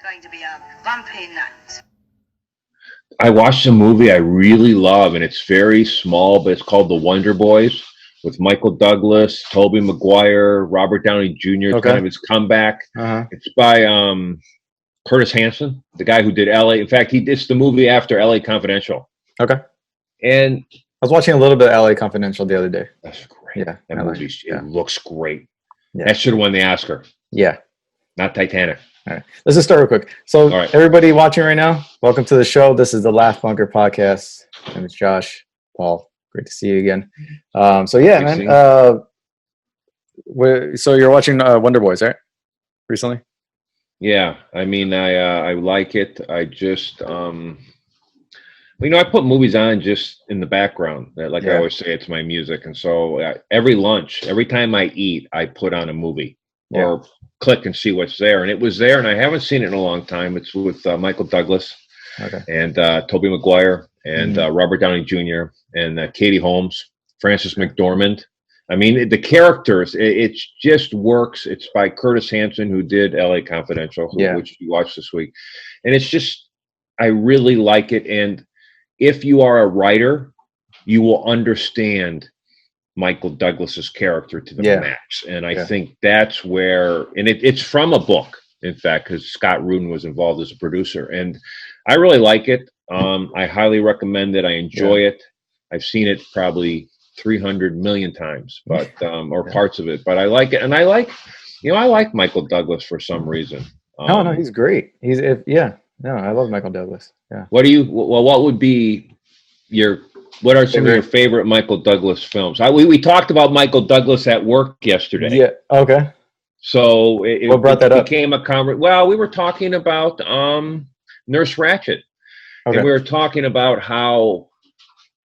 going to be a bumpy night. I watched a movie I really love, and it's very small, but it's called The Wonder Boys with Michael Douglas, Tobey Maguire, Robert Downey Jr. It's kind of his comeback. It's by Curtis Hanson, the guy who did L.A. In fact, it's the movie after L.A. Confidential. Okay. And I was watching a little bit of L.A. Confidential the other day. That's great. Yeah, that movie looks great. Yeah. That should have won the Oscar. Yeah. Not Titanic. All right. Let's just start real quick. So everybody watching right now, welcome to the show. This is the Laugh Bunker podcast. My name is Josh. Paul, great to see you again. So you're watching Wonder Boys, right? Recently? Yeah. I mean, I like it. I just, I put movies on just in the background. Like I always say, it's my music. And so every lunch, every time I eat, I put on a movie or click and see what's there. And it was there, and I haven't seen it in a long time. It's with Michael Douglas and Tobey Maguire and Robert Downey Jr. and Katie Holmes, Frances McDormand. I mean, the characters, it just works. It's by Curtis Hanson, who did L.A. Confidential, which you watched this week. And it's just, I really like it. And if you are a writer, you will understand Michael Douglas's character to the max. And I think that's where, and it's from a book, in fact, because Scott Rudin was involved as a producer. And I really like it. I highly recommend it. I enjoy it. I've seen it probably 300 million times, but or parts of it. But I like it. And I like Michael Douglas for some reason. No, he's great. I love Michael Douglas. Yeah. What would be what are some of your favorite Michael Douglas films? We talked about Michael Douglas at work yesterday. Yeah. Okay. So what brought that up? Became a conversation. Well, we were talking about Nurse Ratched, and we were talking about how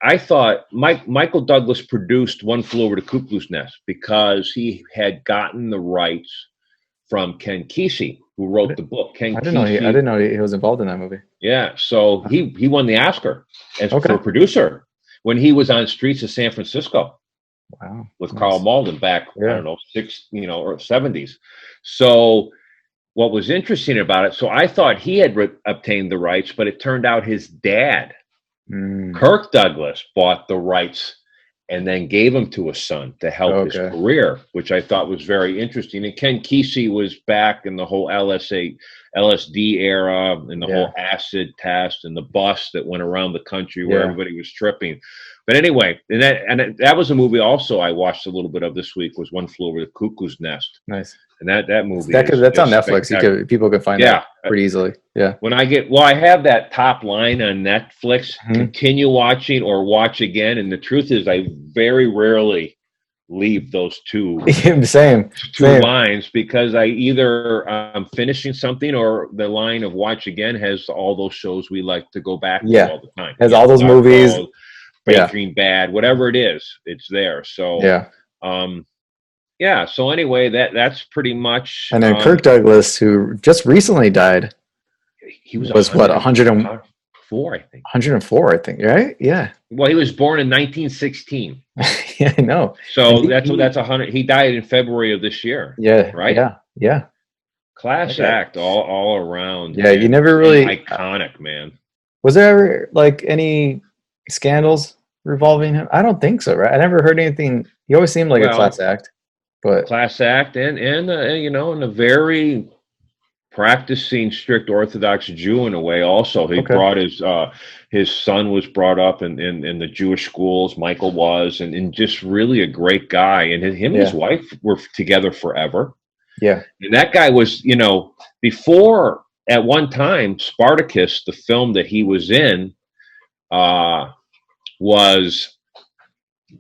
I thought Michael Douglas produced One Flew Over the Cuckoo's Nest because he had gotten the rights from Ken Kesey, who wrote the book. I didn't know he was involved in that movie. Yeah, so he won the Oscar for producer when he was on Streets of San Francisco. Wow, with Carl Malden back, I don't know, or 70s. So what was interesting about it? So I thought he had obtained the rights, but it turned out his dad, Kirk Douglas, bought the rights and then gave them to his son to help his career, which I thought was very interesting. And Ken Kesey was back in the whole LSD era and the whole acid test and the bus that went around the country where everybody was tripping. But anyway, and that was a movie also I watched a little bit of this week, was One Flew Over the Cuckoo's Nest. Nice. And that movie that's on Netflix. People can find that pretty easily. Yeah. When I have that top line on Netflix, continue watching or watch again. And the truth is I very rarely leave those two lines because I either I'm finishing something or the line of watch again has all those shows we like to go back to all the time. Has all those movies. Breaking Bad, whatever it is, it's there. So so anyway, that's pretty much. And then Kirk Douglas, who just recently died, he was 104, I think. 104, I think. Right? Yeah. Well, he was born in 1916. Yeah, I know. So that's 100. He died in February of this year. Yeah. Right. Yeah. Class act all around. Yeah, you never really iconic, man. Was there ever any scandals revolving him? I don't think so, right? I never heard anything. He always seemed like a class act, but class act and a very practicing strict Orthodox Jew in a way. Also, he brought his son was brought up in the Jewish schools. Michael was, and just really a great guy. And him and his wife were together forever. Yeah, and that guy was, before at one time Spartacus, the film that he was in, was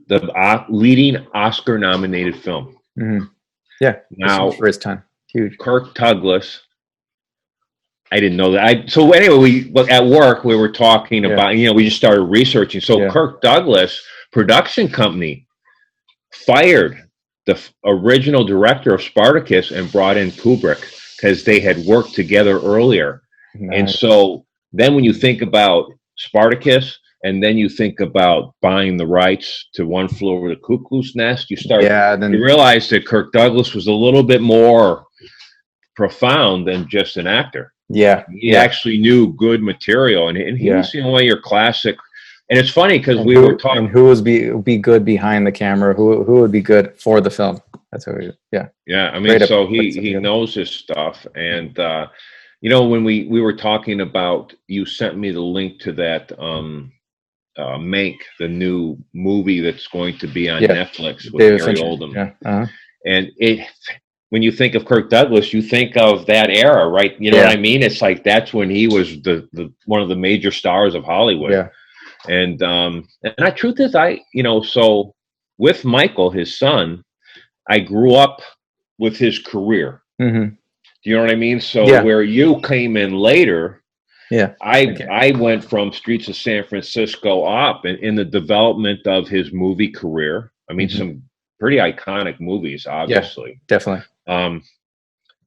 the leading Oscar-nominated film. Mm-hmm. Yeah. Now, for his time, huge. Kirk Douglas. I didn't know that. So anyway, at work we were talking about. We just started researching. So Kirk Douglas production company fired the original director of Spartacus and brought in Kubrick because they had worked together earlier. Nice. And so then when you think about Spartacus. And then you think about buying the rights to One Flew Over the Cuckoo's Nest. You realize that Kirk Douglas was a little bit more profound than just an actor. Yeah. He actually knew good material, and he was, you know, one of your classic. And it's funny because we were talking. And who would be good behind the camera? Who would be good for the film? That's what we. Yeah. Yeah, I mean, so he knows his stuff, and you know, when we were talking about, you sent me the link to that Mank, the new movie that's going to be on Netflix with David Gary Fincher. Oldman. Yeah. Uh-huh. And when you think of Kirk Douglas, you think of that era, right? You know what I mean? It's like that's when he was the one of the major stars of Hollywood. Yeah. And the truth is, so with Michael, his son, I grew up with his career. Mm-hmm. Do you know what I mean? So where you came in later, I went from Streets of San Francisco up in the development of his movie career. I mean, some pretty iconic movies, obviously. Yeah, definitely.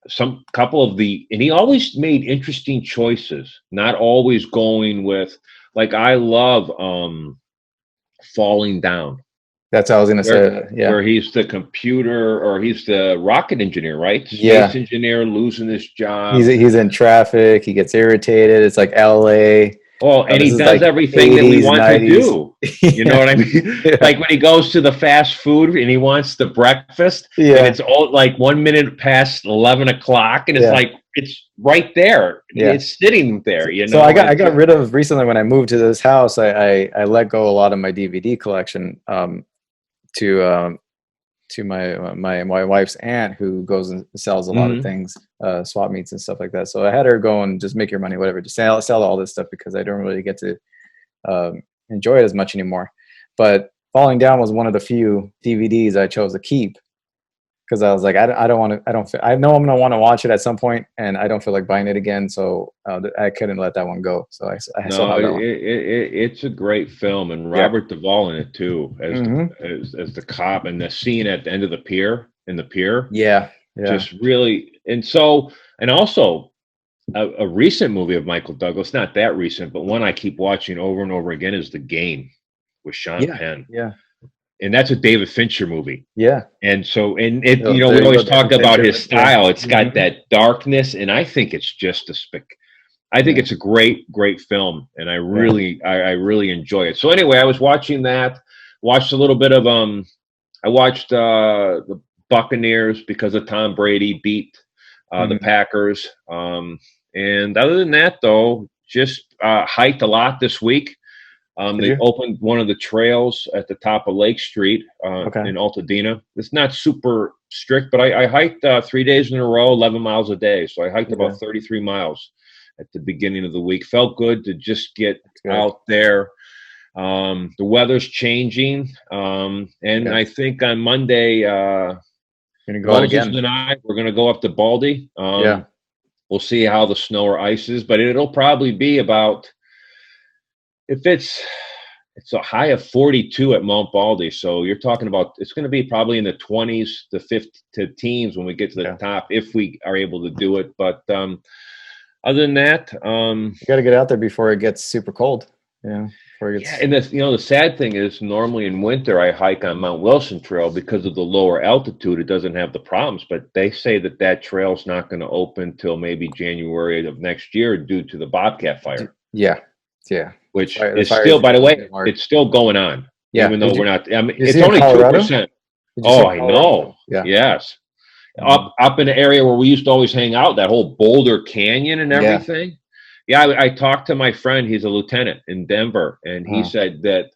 Some couple of and he always made interesting choices, not always going with, like, I love Falling Down. That's what I was going to say. Yeah. Where he's the computer, or he's the rocket engineer, right? Space engineer losing his job. He's in traffic. He gets irritated. It's like LA. Oh, and he does like everything 80s, that we want 90s. To do. You know what I mean? Like when he goes to the fast food and he wants the breakfast, and it's all like 1 minute past 11 o'clock, and it's like it's right there. Yeah. It's sitting there. You know. So I got rid of recently when I moved to this house. I let go a lot of my DVD collection. To my wife's aunt, who goes and sells a lot of things, swap meets and stuff like that. So I had her go and just make your money, whatever, just sell all this stuff, because I don't really get to enjoy it as much anymore. But Falling Down was one of the few DVDs I chose to keep, because I was like, I know I'm going to want to watch it at some point, and I don't feel like buying it again. So I couldn't let that one go. So I still have that one. It's a great film, and Robert Duvall in it too, as the cop, and the scene at the end of the pier, Yeah. Just really, and also a recent movie of Michael Douglas, not that recent, but one I keep watching over and over again, is The Game with Sean Penn. Yeah. And that's a David Fincher movie. Yeah. And so, we always talk about his style. It's got that darkness, and I think it's just I think it's a great, great film, and I really enjoy it. So anyway, I was watching that, watched a little bit of, I watched the Buccaneers because of Tom Brady beat the Packers. And other than that, though, just hiked a lot this week. They opened one of the trails at the top of Lake Street in Altadena. It's not super strict, but I hiked 3 days in a row, 11 miles a day. So I hiked about 33 miles at the beginning of the week. Felt good to just get out there. The weather's changing. And I think on Monday, gonna go out again. We're going to go up to Baldy. We'll see how the snow or ice is, but it'll probably be about, if it's a high of 42 at Mount Baldy. So you're talking about, it's going to be probably in the 20s to teens when we get to the top, if we are able to do it. But other than that, you got to get out there before it gets super cold. Yeah. And the sad thing is, normally in winter I hike on Mount Wilson Trail because of the lower altitude. It doesn't have the problems, but they say that trail's not going to open till maybe January of next year due to the Bobcat fire. Yeah. Which is still, by the way, it's still going on. Yeah. Even though we're not, I mean, it's only 2%. Oh, I know. Yeah. Yes. Up in the area where we used to always hang out, that whole Boulder Canyon and everything. Yeah, I talked to my friend. He's a lieutenant in Denver, and he said that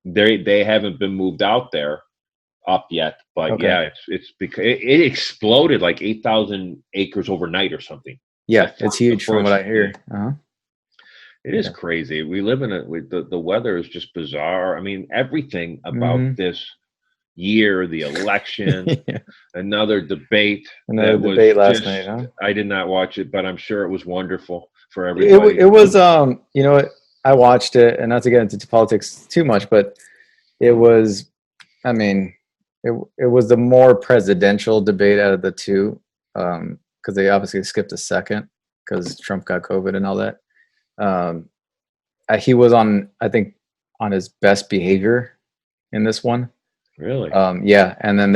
they haven't been moved out there up yet. But it's because it exploded like 8,000 acres overnight or something. Yeah, it's huge from what I hear. It is crazy. We live in the weather is just bizarre. I mean, everything about this year, the election, another debate. Last night, huh? I did not watch it, but I'm sure it was wonderful for everybody. It was, I watched it, and not to get into politics too much, but it was, I mean, it was the more presidential debate out of the two, because they obviously skipped a second because Trump got COVID and all that. He was on his best behavior in this one. Really? And then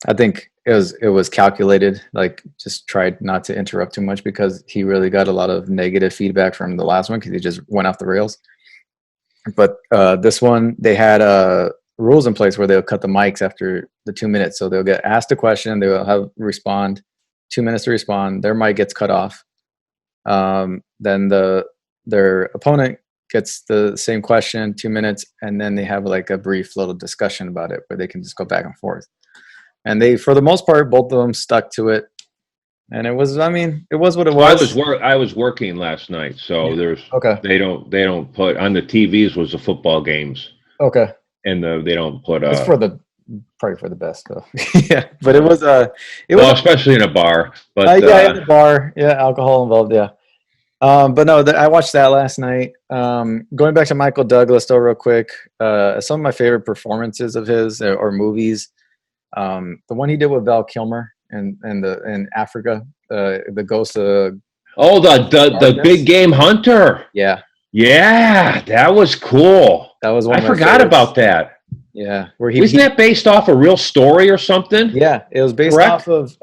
I think it was calculated. Like, just tried not to interrupt too much because he really got a lot of negative feedback from the last one because he just went off the rails. But this one, they had rules in place where they'll cut the mics after the 2 minutes. So they'll get asked a question, they will have respond, 2 minutes to respond. Their mic gets cut off. Then their opponent gets the same question, 2 minutes, and then they have like a brief little discussion about it where they can just go back and forth. And they, for the most part, both of them stuck to it. And it was, I mean, it was what it was. I was working last night, so there's Okay. They don't put on the TVs was the football games, Okay. and they don't put. It's probably for the best though. Yeah, but it was especially in a bar. But yeah, in the bar, yeah, alcohol involved, yeah. But no, I watched that last night. Going back to Michael Douglas though, real quick. Some of my favorite performances of his or movies. The one he did with Val Kilmer in Africa, the Ghost of the big game hunter. Yeah, that was cool. That was one. I forgot about that. Yeah, wasn't that based off a real story or something? Yeah, it was based off of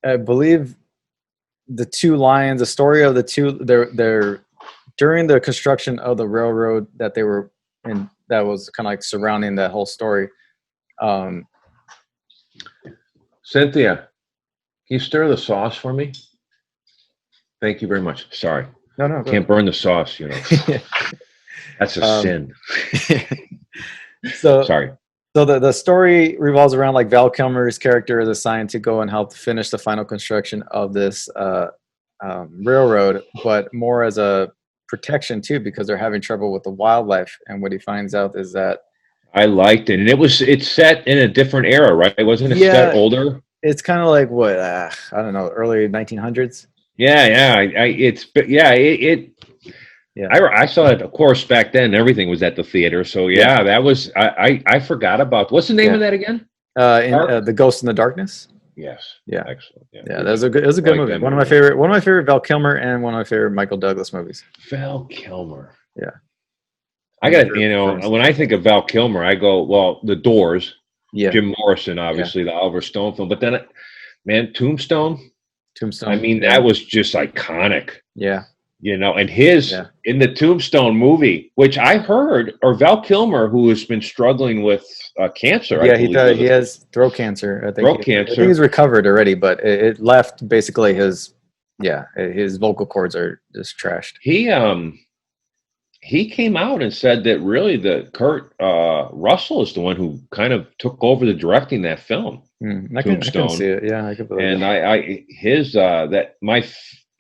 I believe the two lions. The story of the two. They're during the construction of the railroad that they were in. That was kind of like surrounding that whole story. Cynthia, can you stir the sauce for me? Thank you very much. Sorry. No. Can't burn the sauce, you know. That's a sin. So sorry. So the story revolves around like Val Kilmer's character is assigned to go and help finish the final construction of this railroad, but more as a protection too, because they're having trouble with the wildlife. And what he finds out is that I liked it, and it's set in a different era, right? Wasn't it set older? It's kind of like what I don't know, early 1900s. Yeah. I saw it, of course, back then. Everything was at the theater, so that was. I forgot about. What's the name of that again? The Ghost in the Darkness. Yes. Yeah. Excellent. Yeah. That was a good movie. One of my favorite Val Kilmer and one of my favorite Michael Douglas movies. Val Kilmer. Yeah. I got when I think of Val Kilmer, I go, well, The Doors. Yeah. Jim Morrison, obviously, the Oliver Stone film, but then, man, Tombstone. I mean, that was just iconic. Yeah. And his in the Tombstone movie, which I heard, or Val Kilmer, who has been struggling with cancer. Yeah, he has throat cancer. I think he's recovered already, but it left basically his vocal cords are just trashed. He came out and said that really Kurt Russell is the one who kind of took over the directing that film. I can see it. Yeah, I can believe it. And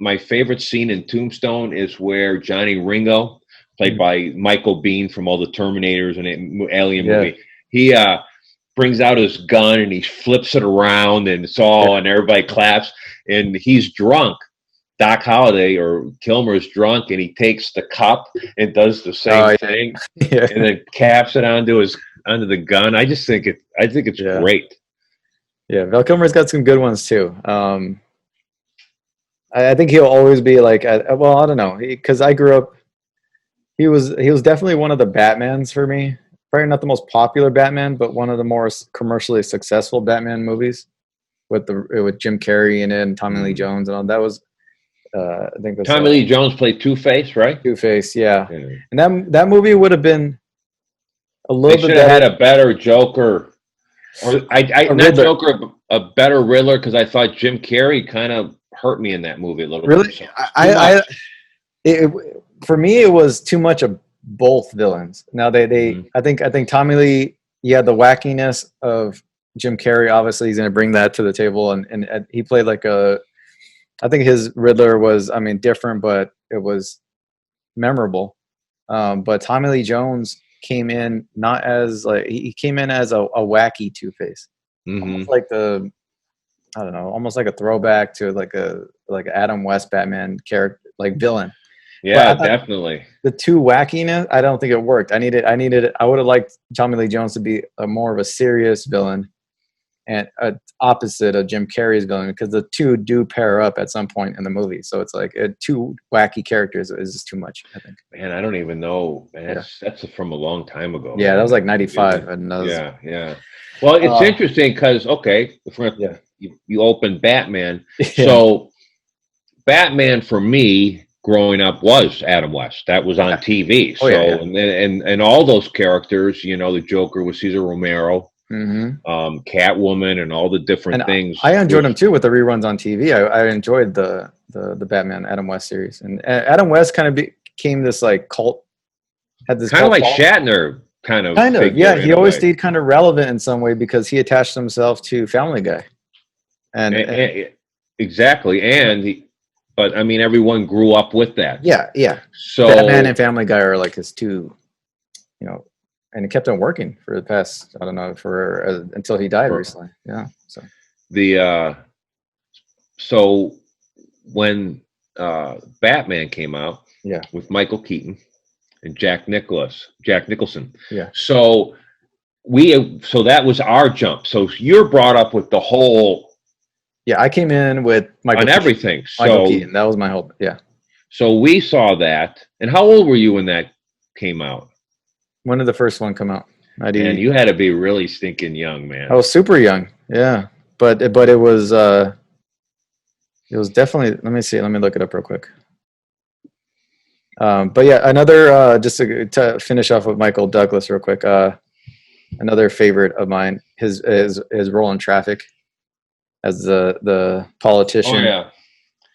my favorite scene in Tombstone is where Johnny Ringo, played by Michael Biehn from all the Terminators and Alien movie, he brings out his gun and he flips it around and and everybody claps, and he's drunk. Doc Holliday or Kilmer's drunk, and he takes the cup and does the same thing, and then caps it onto the gun. I just think it's great. Yeah, Val Kilmer's got some good ones too. I think he'll always be like, I don't know, because I grew up. He was definitely one of the Batmans for me. Probably not the most popular Batman, but one of the more commercially successful Batman movies with Jim Carrey in it and Tommy Lee Jones and all. That was. I think that's Tommy Lee Jones played Two-Face, right? Two-Face, yeah. And that movie would have been a little bit better. They should have had a better Joker, or not Joker, a better Riddler, because I thought Jim Carrey kind of hurt me in that movie a little bit. Really, for me, it was too much of both villains. Now I think Tommy Lee, the wackiness of Jim Carrey. Obviously, he's going to bring that to the table, and he played like I think his Riddler was, different, but it was memorable. But Tommy Lee Jones came in not as he came in as a wacky Two-Face, almost like almost like a throwback to like Adam West Batman character, like villain. Yeah, definitely. The two wackiness, I don't think it worked. I would have liked Tommy Lee Jones to be more of a serious villain. and opposite of Jim Carrey's villain, because the two do pair up at some point in the movie. So it's like two wacky characters is just too much, I think. Man, I don't even know. Man, that's from a long time ago. Yeah, man. that was like 95. And that was, yeah. Well, it's interesting because, okay, you open Batman. So Batman for me growing up was Adam West. That was on TV. So and all those characters, the Joker was Cesar Romero. Catwoman and all the different things. I enjoyed them too with the reruns on TV. I enjoyed the Batman Adam West series, and Adam West kind of became this like cult. Had this kind of like Shatner, kind of. Yeah. He always stayed kind of relevant in some way because he attached himself to Family Guy, and exactly. But I mean, everyone grew up with that. Yeah. So Batman and Family Guy are like his two, and it kept on working for the past, I don't know, until he died recently. Yeah. So when Batman came out, with Michael Keaton and Jack Nicholson. Yeah. So that was our jump. So you're brought up with the whole. Yeah, I came in with Michael Keaton. Everything. Michael Keaton. That was my hope. Yeah. So we saw that. And how old were you when that came out? When did the first one come out? And you had to be really stinking young, man. I was super young. Yeah. But it was definitely, let me see. Let me look it up real quick. But yeah, another, just to finish off with Michael Douglas real quick. Another favorite of mine, his role in Traffic as the politician.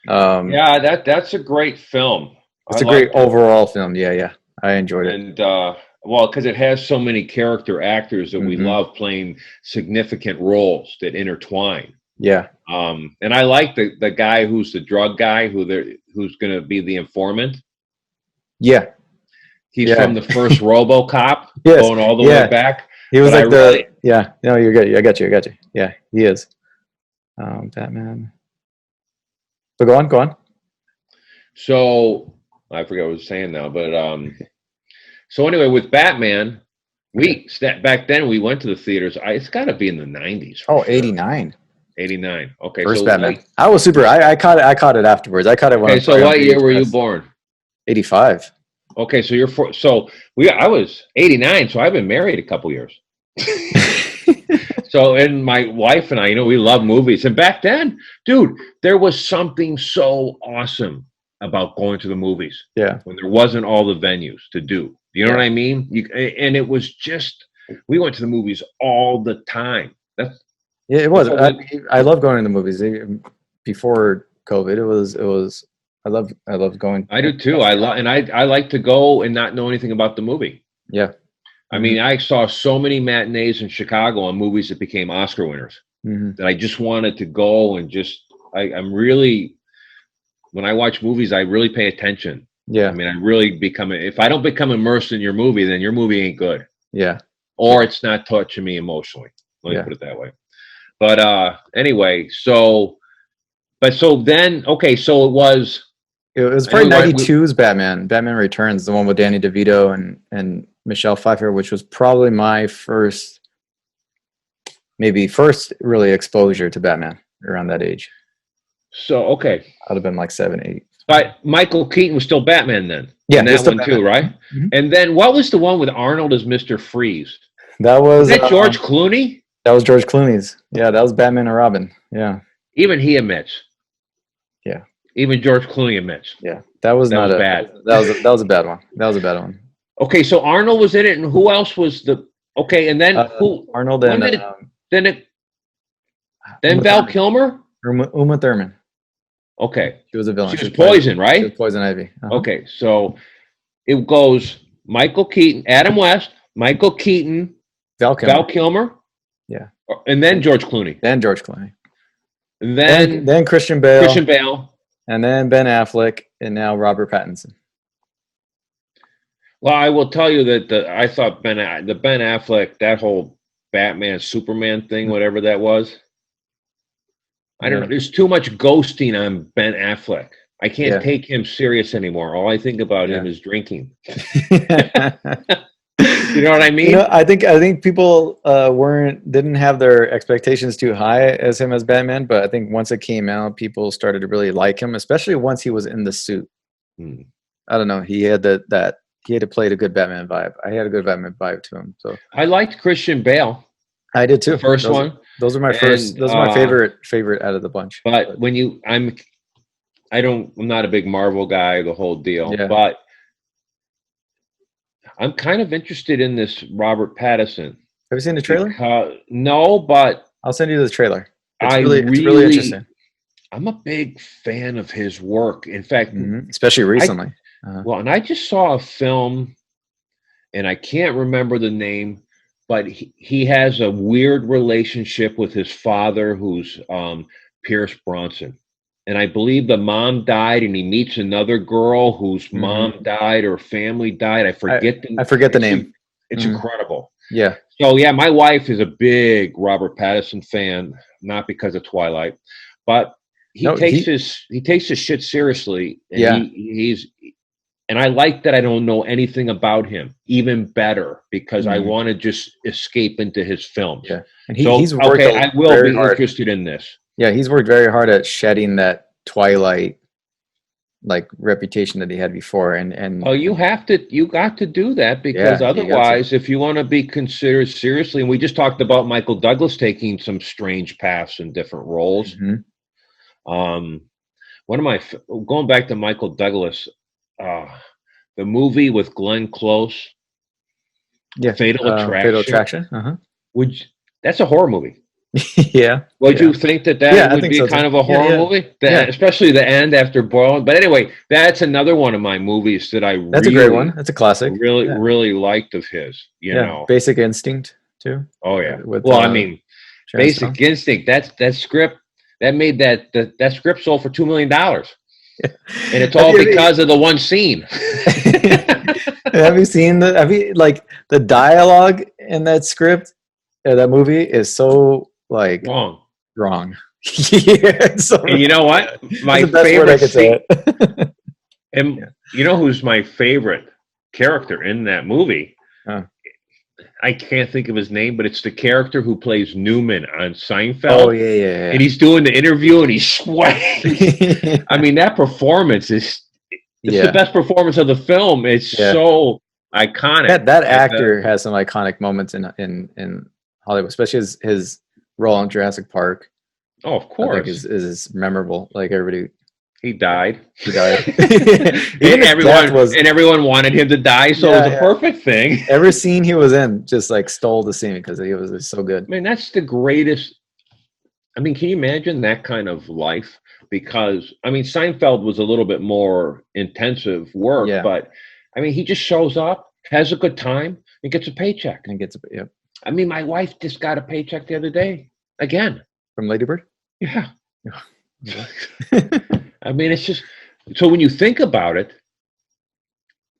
Oh yeah. That's a great film. It's a great overall film. Yeah. I enjoyed it. And, because it has so many character actors that we love playing significant roles that intertwine. Yeah. And I like the guy who's the drug guy who's going to be the informant. Yeah. He's from the first RoboCop, yes. going all the way back. He was no, you're good. I got you. Yeah, he is. Batman. So go on. So I forget what I was saying now, but so anyway, with Batman, back then we went to the theaters. It's got to be in the 90s. Oh, 89. 89. Okay. First Batman. I was super. I caught it afterwards. I caught it when. Okay, so what year were you born? 85. Okay, so I was 89, so I've been married a couple years. So, and my wife and I, we love movies. And back then, dude, there was something so awesome about going to the movies. Yeah. When there wasn't all the venues to do. You know what I mean? And it was just, we went to the movies all the time. It was. I love going to the movies. Before COVID, it was. I love going. I do too. I like to go and not know anything about the movie. Yeah. I mean, I saw so many matinees in Chicago on movies that became Oscar winners that I just wanted to go and I'm really, when I watch movies, I really pay attention. Yeah. I mean, I really if I don't become immersed in your movie, then your movie ain't good. Yeah. Or it's not touching me emotionally. Let me put it that way. But anyway, so then, okay, so it was probably 92's Batman Returns, the one with Danny DeVito and Michelle Pfeiffer, which was probably my first really exposure to Batman around that age. So, okay. I'd have been like 7, 8. But Michael Keaton was still Batman then. Yeah. And that one too, right? Mm-hmm. And then what was the one with Arnold as Mr. Freeze? Was that George Clooney? That was George Clooney's. Yeah, that was Batman and Robin. Yeah. Even he admits. Yeah. Even George Clooney admits. Yeah. That was bad. That was a bad one. That was a bad one. Okay, so Arnold was in it, and who else was and then who? Arnold and then Val Kilmer? Uma Thurman. Okay. She was a villain. She was Poison, right? She was Poison Ivy. Uh-huh. Okay, so it goes Michael Keaton, Adam West, Michael Keaton, Val Kilmer. Yeah. And then George Clooney. And then Christian Bale. And then Ben Affleck, and now Robert Pattinson. Well, I will tell you that I thought Ben Affleck, that whole Batman Superman thing, whatever that was, I don't know. There's too much ghosting on Ben Affleck. I can't take him serious anymore. All I think about him is drinking. You know what I mean? You know, I think people didn't have their expectations too high as him as Batman, but I think once it came out, people started to really like him, especially once he was in the suit. Hmm. I don't know. He had he had to play a good Batman vibe. I had a good Batman vibe to him. So I liked Christian Bale, I did too. the first one. Those are my And, those are my favorite out of the bunch. But I'm not a big Marvel guy, the whole deal. Yeah. But I'm kind of interested in this Robert Pattinson. Have you seen the trailer? No, but I'll send you the trailer. It's I really interesting. I'm a big fan of his work. In fact, especially recently. Well, and I just saw a film, and I can't remember the name, but he has a weird relationship with his father, who's Pierce Bronson. And I believe the mom died, and he meets another girl whose mom died or family died. I forget the name. It's incredible. Yeah. So yeah, my wife is a big Robert Pattinson fan, not because of Twilight, but he takes his shit seriously. And he's and I like that I don't know anything about him. Even better, because I want to just escape into his films. Yeah, and he's worked I will be interested in this. Yeah, he's worked very hard at shedding that Twilight reputation that he had before, and you got to do that, because otherwise, if you want to be considered seriously, and we just talked about Michael Douglas taking some strange paths in different roles. One of my going back to Michael Douglas, the movie with Glenn Close, Fatal Attraction. That's a horror movie. Yeah. Would you think that would be kind of a horror movie? Especially the end after boiling. But anyway, that's another one of my movies that That's a great one. That's a classic. Really liked of his. You know, Basic Instinct too. Oh yeah. I mean, Basic Instinct. That script that made that script sold for $2 million. And it's all because of the one scene. Have you seen the dialogue in that script? That movie is so wrong. Yeah, and you know what? My favorite scene, and you know who's my favorite character in that movie? I can't think of his name, but it's the character who plays Newman on Seinfeld. Oh yeah. And he's doing the interview and he's sweating. I mean, that performance is the best performance of the film. It's so iconic. That actor has some iconic moments in Hollywood, especially his role in Jurassic Park. Oh, of course, is memorable. Like everybody, he died. and everyone wanted him to die, so it was a perfect thing. Every scene he was in just stole the scene because he was so good. I mean, that's the greatest. I mean, can you imagine that kind of life? Because I mean, Seinfeld was a little bit more intensive work, but I mean, he just shows up, has a good time, and gets a paycheck. I mean, my wife just got a paycheck the other day again from Lady Bird. Yeah. I mean, it's just so when you think about it,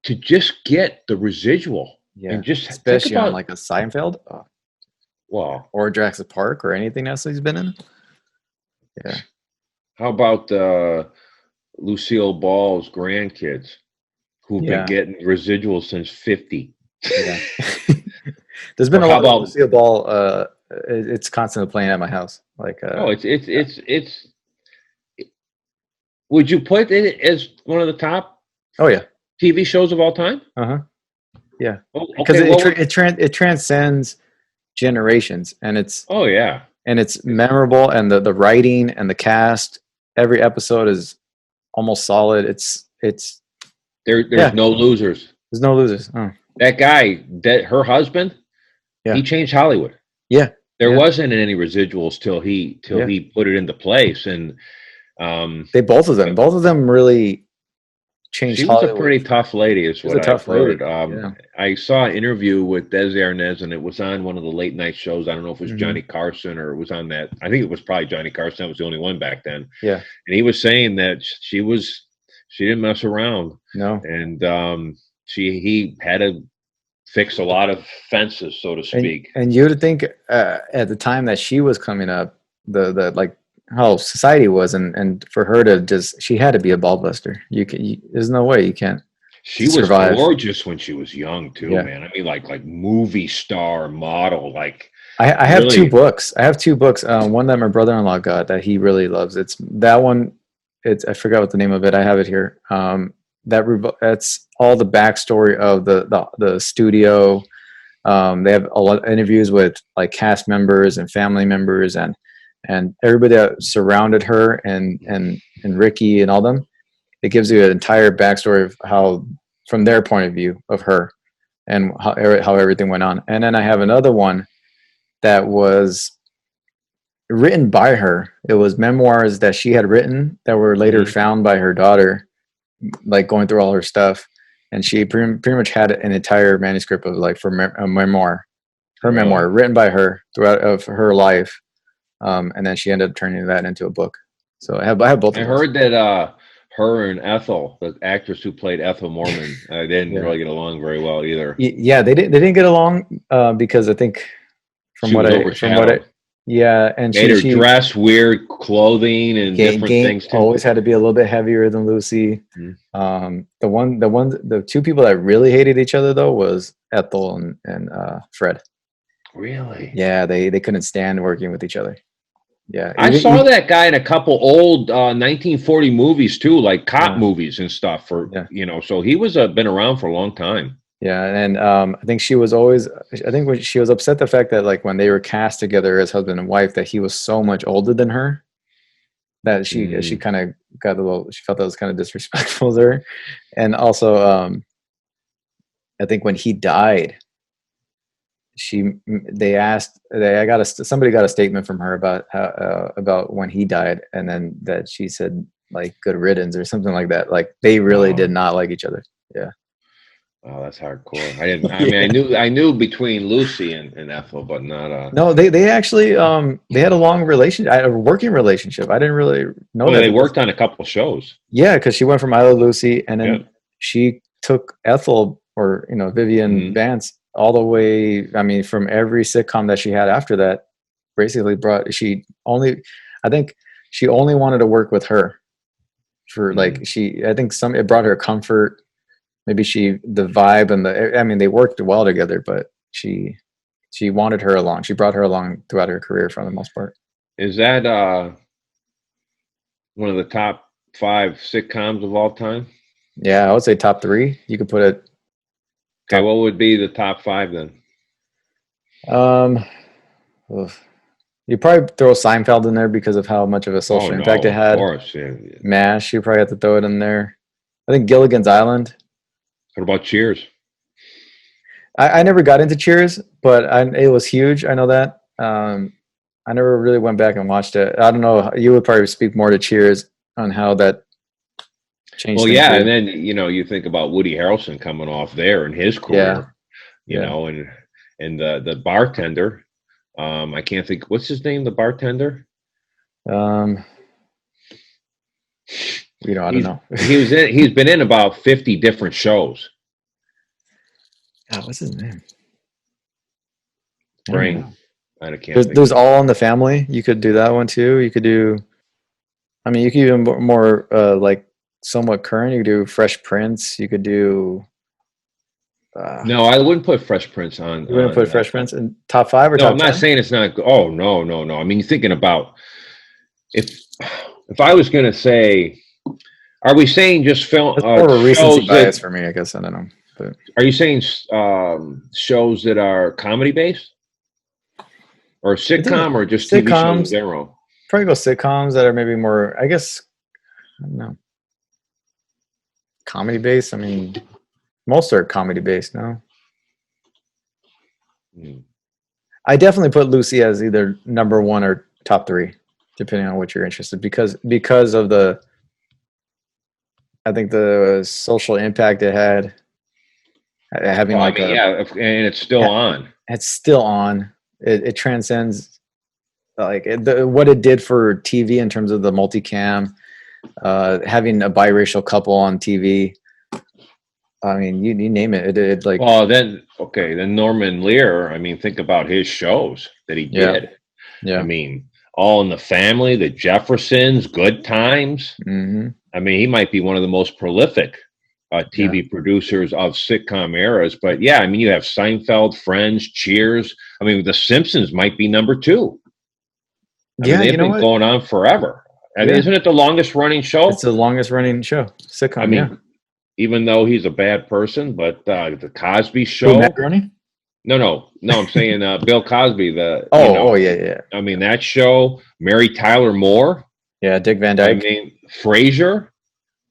to just get the residual, and just especially on a Seinfeld, or Jurassic Park, or anything else he's been in. Yeah. How about Lucille Ball's grandkids, who've been getting residuals since 50? Yeah. There's been a lot of Lucille Ball. It's constantly playing at my house. It's. Would you put it as one of the top? Oh yeah, TV shows of all time. Yeah, because it transcends generations, and it's and it's memorable, and the writing and the cast. Every episode is almost solid. There's no losers. There's no losers. Oh. That guy, her husband, he changed Hollywood. Yeah, there wasn't any residuals till he put it into place, and both of them really changed. She was a pretty tough lady, is what I've heard. I saw an interview with Des Arnaz, and it was on one of the late night shows. I don't know if it was Johnny Carson or it was on that. I think it was probably Johnny Carson. That was the only one back then. Yeah, and he was saying that she didn't mess around. No, and he had to fix a lot of fences, so to speak. And you would think at the time that she was coming up, the how society was, and for her to she had to be a ball buster. There's no way you can't. She to was survive. gorgeous when she was young too, Yeah. man. I mean, like movie star model, like I have two really. books. I have two books. One that my brother-in-law got that he really loves. It's that one. It's I forgot what the name of it. I have it here. That's all the backstory of the studio. They have a lot of interviews with like cast members and family members and everybody that surrounded her and Ricky and all them. It gives you an entire backstory of how, from their point of view of her, and how everything went on. And then I have another one that was written by her. It was memoirs that she had written that were later found by her daughter, like going through all her stuff. And she pretty much had an entire manuscript of like a memoir, her Really? memoir written by her throughout of her life. And then she ended up turning that into a book. So I have both I of those. heard that her and Ethel, the actress who played Ethel Mormon, they didn't Yeah. really get along very well either. Yeah, they didn't get along because I think She was overshadowed. yeah, and Made her she dress weird clothing and different things too. always had to be a little bit heavier than Lucy. Mhm. The two people that really hated each other though was Ethel and Fred. Really? Yeah, they couldn't stand working with each other. Yeah, I saw that guy in a couple old 1940 movies too, like cop movies and stuff. So he was been around for a long time. Yeah, and I think she was always. I think when she was upset the fact that like when they were cast together as husband and wife, that he was so much older than her, that she kind of got a little. She felt that was kind of disrespectful to her, and also I think when he died, somebody got a statement from her about how, about when he died, and then that she said like good riddance or something like that. Like they really did not like each other. Yeah. Oh, that's hardcore. I didn't. I mean, I knew between Lucy and Ethel, but not. No, they actually they had a long relationship, a working relationship. I didn't really know Well, that. they worked on a couple shows. Yeah, because she went from I Love Lucy, and then she took Ethel or Vivian Vance all the way. I mean, from every sitcom that she had after that, basically I think she only wanted to work with her for like I think it brought her comfort. Maybe the vibe and they worked well together, but she wanted her along. She brought her along throughout her career for the most part. Is that one of the top 5 sitcoms of all time? Yeah, I would say top 3. You could put it. Okay, what would be the top 5 then? You probably throw Seinfeld in there because of how much of a social impact it had. Of course, yeah. MASH, you probably have to throw it in there. I think Gilligan's Island. What about Cheers? I never got into Cheers, but it was huge. I know that. I never really went back and watched it. I don't know. You would probably speak more to Cheers on how that changed. Well, yeah, and then you think about Woody Harrelson coming off there in his career, and the bartender. I can't think. What's his name? The bartender. I don't know. He's been in about 50 different shows. God, what's his name? Brain. I can't. There's All in the Family. You could do that one too. You could do. I mean, you could even more like somewhat current. You could do Fresh Prince. You could do. No, I wouldn't put Fresh Prince on. You wouldn't put Fresh Prince in top 5 or top 10? No, I'm not saying it's not. Oh no. I mean, you're thinking about if I was going to say, are we saying just film? It's more of a recency bias for me, I guess. I don't know. But are you saying shows that are comedy based, or sitcom, or just TV shows in general? Probably go sitcoms that are maybe more. I guess I don't know. Comedy based. I mean, most are comedy based. No. I definitely put Lucy as either number 1 or top 3, depending on what you're interested. Because of the, I think the social impact it had. Having and it's still on. It's still on. It transcends like what it did for TV in terms of the multicam, having a biracial couple on TV. I mean, you name it. It like. Well, then Norman Lear. I mean, think about his shows that he did. Yeah. I mean, All in the Family, The Jeffersons, Good Times. Mm-hmm. I mean, he might be one of the most prolific TV producers of sitcom eras. But yeah, I mean, you have Seinfeld, Friends, Cheers. I mean, The Simpsons might be number 2. I mean, they've been going on forever. I mean, isn't it the longest running show? It's the longest running show, sitcom. I mean, even though he's a bad person, but the Cosby Show. Matt Groening? No. I'm saying Bill Cosby. Yeah. I mean, that show. Mary Tyler Moore. Yeah, Dick Van Dyke. I mean, Frasier.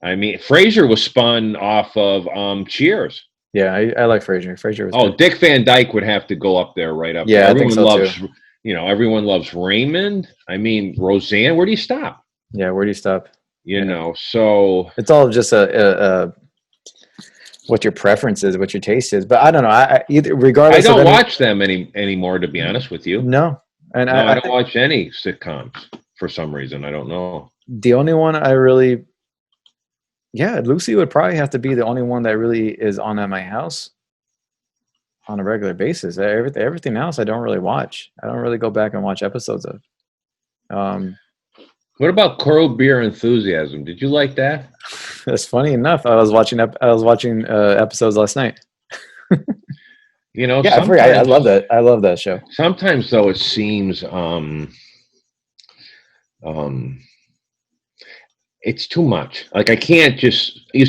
I mean, Frasier was spun off of Cheers. Yeah, I like Frasier. Frasier was good. Dick Van Dyke would have to go up there, right up there. Everyone I think so loves, too. Everyone loves Raymond. I mean, Roseanne. Where do you stop? Yeah, where do you stop? So it's all just a what your preference is, what your taste is. But I don't know. Regardless, I don't watch them anymore. To be honest with you, no. And I don't watch any sitcoms for some reason. I don't know. The only one I really, Lucy would probably have to be the only one that really is on at my house on a regular basis. Everything else I don't really watch. I don't really go back and watch episodes of. What about Curb Beer Enthusiasm? Did you like that? That's funny enough. I was watching episodes last night. I love that. I love that show. Sometimes though, it seems it's too much. Like I can't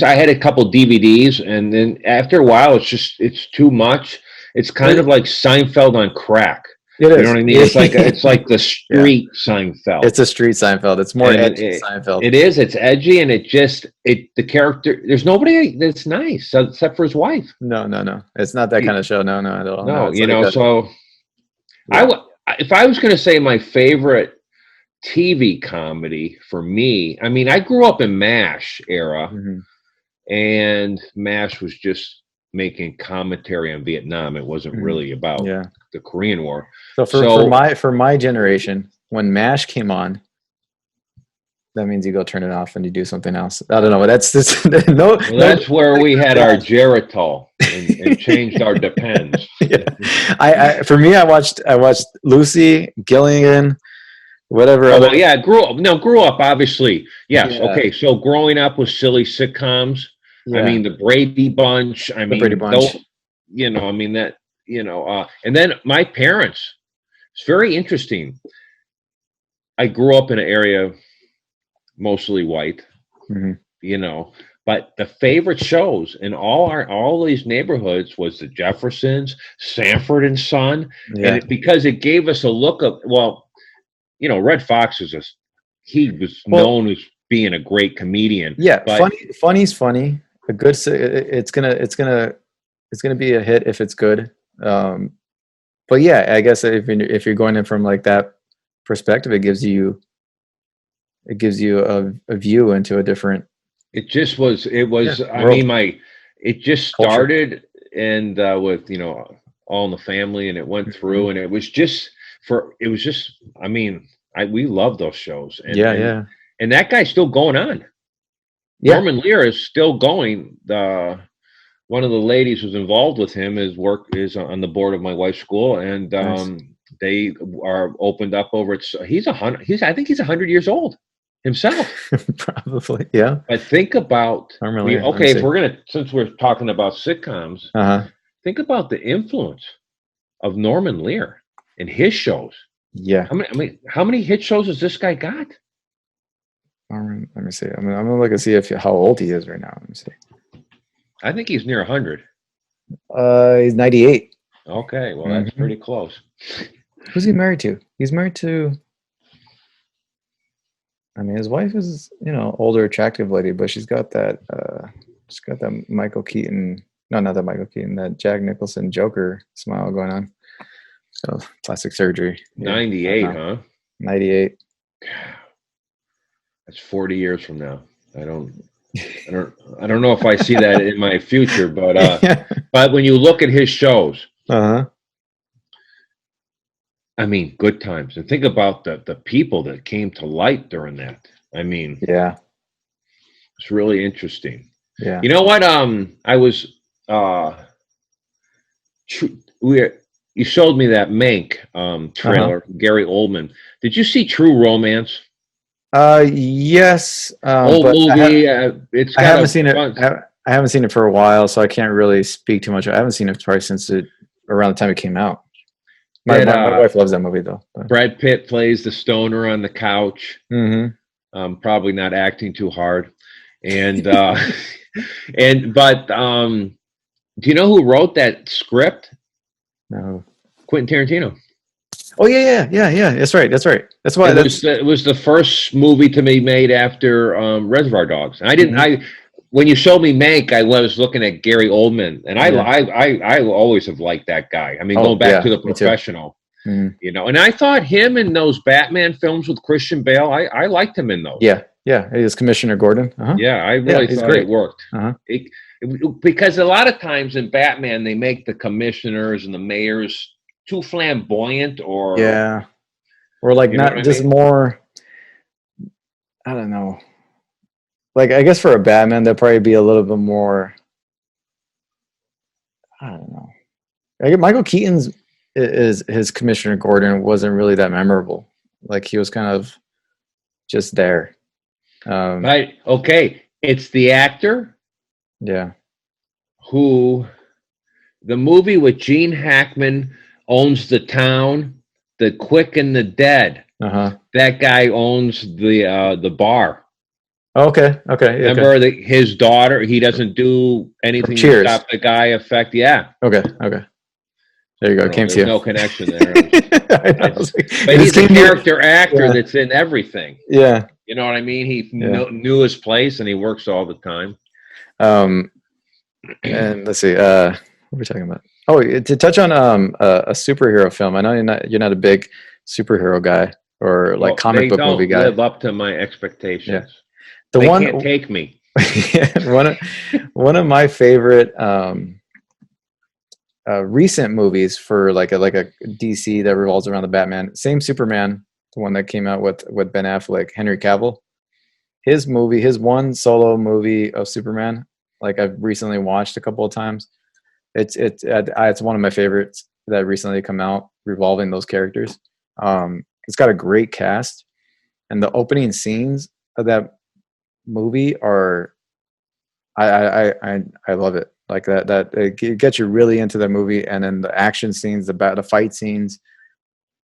I had a couple DVDs, and then after a while, it's too much. It's kind of like Seinfeld on crack. It is. You know what I mean? It's like the street Seinfeld. It's a street Seinfeld. It's more edgy Seinfeld. It is. It's edgy, and the character. There's nobody that's nice except for his wife. No. It's not that kind of show. No, at all. No, if I was going to say my favorite TV comedy for me, I mean, I grew up in MASH era, and MASH was just making commentary on Vietnam. It wasn't really about the Korean War. So for my generation, when MASH came on, that means you go turn it off and you do something else. I don't know. That's that's where we had our Geritol and changed our Depends. Yeah. For me, I watched Lucy, Gilligan, whatever. Grew up obviously. Yes. Yeah. Okay. So growing up with silly sitcoms. Yeah. I mean, the Brady Bunch. I mean, Brady Bunch. And then my parents. It's very interesting. I grew up in an area mostly white, but the favorite shows in all these neighborhoods was the Jeffersons, Sanford and Son, and because it gave us a look of Red Fox was known as being a great comedian. Yeah, but funny's funny. A good, it's gonna be a hit if it's good. But yeah, I guess if you're going in from like that perspective, it gives you a view into a different. It just was. It was. I mean, it just started and with All in the Family, and it went through, and it was just. I mean, we love those shows. And, and that guy's still going on. Yeah. Norman Lear is still going. One of the ladies who's involved with him is on the board of my wife's school, and nice. They are opened up over it. I think he's 100 years old himself. Probably, yeah. But think about since we're talking about sitcoms, think about the influence of Norman Lear and his shows. Yeah. How many hit shows has this guy got? Let me see. I'm gonna look and see how old he is right now. Let me see. I think he's near 100. He's 98. Okay, well that's pretty close. Who's he married to? He's married to. I mean, his wife is older, attractive lady, but she's got that. She's got that Michael Keaton. No, not that Michael Keaton. That Jack Nicholson Joker smile going on. So plastic surgery. 98, huh? 98. That's 40 years from now. I don't know if I see that in my future, but but when you look at his shows, I mean, Good Times, and think about the people that came to light during that. I mean, it's really interesting. Yeah. You know what? I was you showed me that Mank trailer, Gary Oldman. Did you see True Romance? Yes. Old movie. I haven't seen it. I I haven't seen it for a while, so I can't really speak too much. I haven't seen it probably since around the time it came out. My wife loves that movie though. Brad Pitt plays the stoner on the couch. Mm-hmm. Probably not acting too hard, and do you know who wrote that script? No. Quentin Tarantino. Oh yeah. That's right. That's why It was the first movie to be made after Reservoir Dogs. And I didn't. Mm-hmm. When you showed me Mank, I was looking at Gary Oldman, and I always have liked that guy. I mean, going back to The Professional, you know. And I thought him in those Batman films with Christian Bale, I liked him in those. Yeah. He was Commissioner Gordon. Uh-huh. Yeah, I really thought it worked. Uh-huh. Because a lot of times in Batman, they make the commissioners and the mayors too flamboyant, or like not just more. I don't know. Like, I guess for a Batman, they'll probably be a little bit more. I don't know. I guess Michael Keaton's his Commissioner Gordon wasn't really that memorable. Like, he was kind of just there. Right. Okay. It's the actor. Yeah. Who, the movie with Gene Hackman, owns the town, The Quick and the Dead. Uh-huh. That guy owns the bar. Okay. Remember his daughter? He doesn't do anything to stop the guy effect. Yeah. Okay. There you go. Came to you. No connection there. But he's a character actor that's in everything. Yeah. You know what I mean? He knew his place, and he works all the time. And let's see. What are we talking about? Oh, to touch on a superhero film. I know you're not a big superhero guy or like comic book movie guy. They don't live up to my expectations. Yeah. They can't take me. One of my favorite recent movies for like a DC that revolves around the Batman. Same Superman, the one that came out with Ben Affleck, Henry Cavill. His one solo movie of Superman, like I've recently watched a couple of times. It's one of my favorites that recently come out revolving those characters. It's got a great cast, and the opening scenes of that movie are I love it. Like that it gets you really into the movie, and then the action scenes, the fight scenes,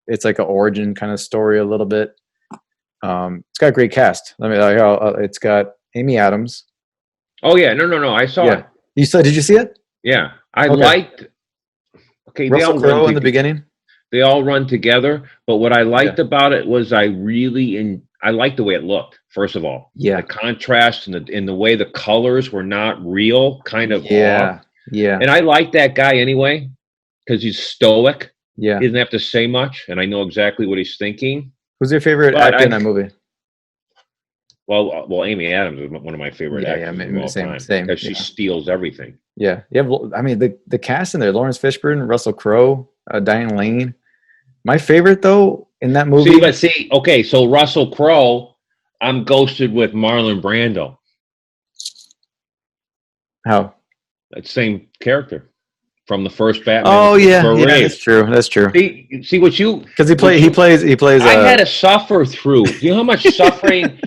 it's like an origin kind of story a little bit. It's got a great cast. It's got Amy Adams. Oh yeah, no, I saw it. Did you see it? Yeah, I liked. Okay, Russell Crowe in the beginning. They all run together, but what I liked about it was I liked the way it looked. First of all, the contrast and the way the colors were not real, kind of off. And I like that guy anyway because he's stoic. Yeah, he doesn't have to say much, and I know exactly what he's thinking. Who's your favorite actor in that movie? Well, Amy Adams is one of my favorite actors of all time because she steals everything. Yeah. I mean, the cast in there: Lawrence Fishburne, Russell Crowe, Diane Lane. My favorite though in that movie. Okay, so Russell Crowe, I'm ghosted with Marlon Brando. How? That same character from the first Batman. Oh yeah, that's true. That's true. See what you because he plays. I had to suffer through. Do you know how much suffering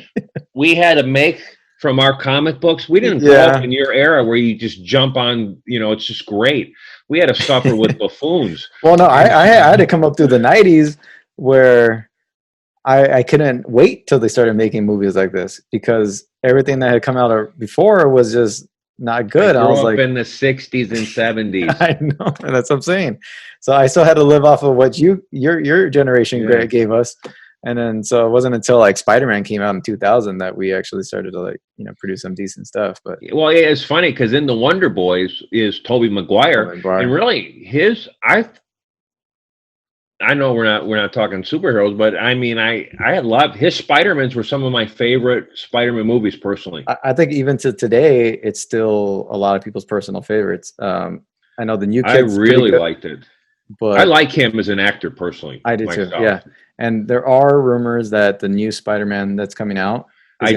we had to make from our comic books? We didn't grow up in your era where you just jump on. It's just great. We had to suffer with buffoons. Well, no, I had to come up through the 90s where I couldn't wait till they started making movies like this because everything that had come out before was just not good. I was like in the 60s and 70s. I know, that's what I'm saying. So I still had to live off of what your generation gave us. And then, so it wasn't until like Spider-Man came out in 2000 that we actually started to produce some decent stuff. But it's funny because in the Wonder Boys is Tobey Maguire, and really I know we're not talking superheroes, but I mean I had loved his Spider-Mans were some of my favorite Spider-Man movies personally. I think even to today, it's still a lot of people's personal favorites. I know the new kids. I really liked it, but I like him as an actor personally. I do too. Yeah. And there are rumors that the new Spider-Man that's coming out. I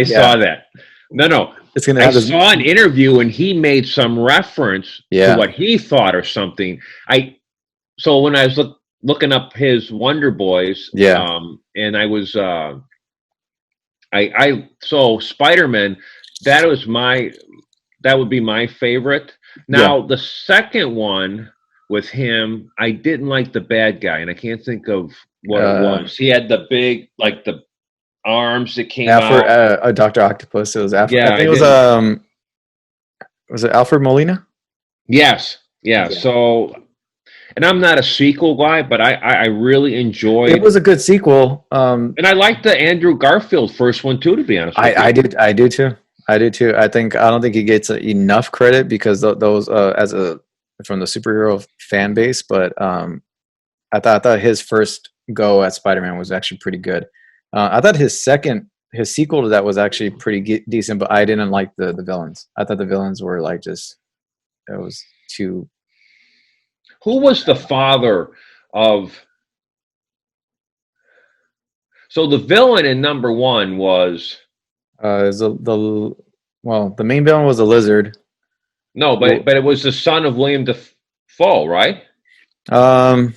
saw that. No. It's going to. I saw an interview and he made some reference to what he thought or something. So when I was looking up his Wonder Boys, and I was, so Spider-Man, that was that would be my favorite. Now, the second one with him, I didn't like the bad guy, and I can't think of what it was. He had the big, like the arms that came out. Dr. Octopus. It was Alfred. Yeah, I think it was it Alfred Molina? Yes. Yeah. So, and I'm not a sequel guy, but I really enjoyed. It was a good sequel. And I liked the Andrew Garfield first one too, to be honest with you. I do too. I don't think he gets enough credit because those from the superhero fan base, but I thought his first go at Spider-Man was actually pretty good. I thought his sequel to that was actually pretty decent, but I didn't like the villains. I thought the villains were like it was too. Who was the father of? So the villain in number one was. The main villain was a lizard. No, but it was the son of William Dafoe, right? The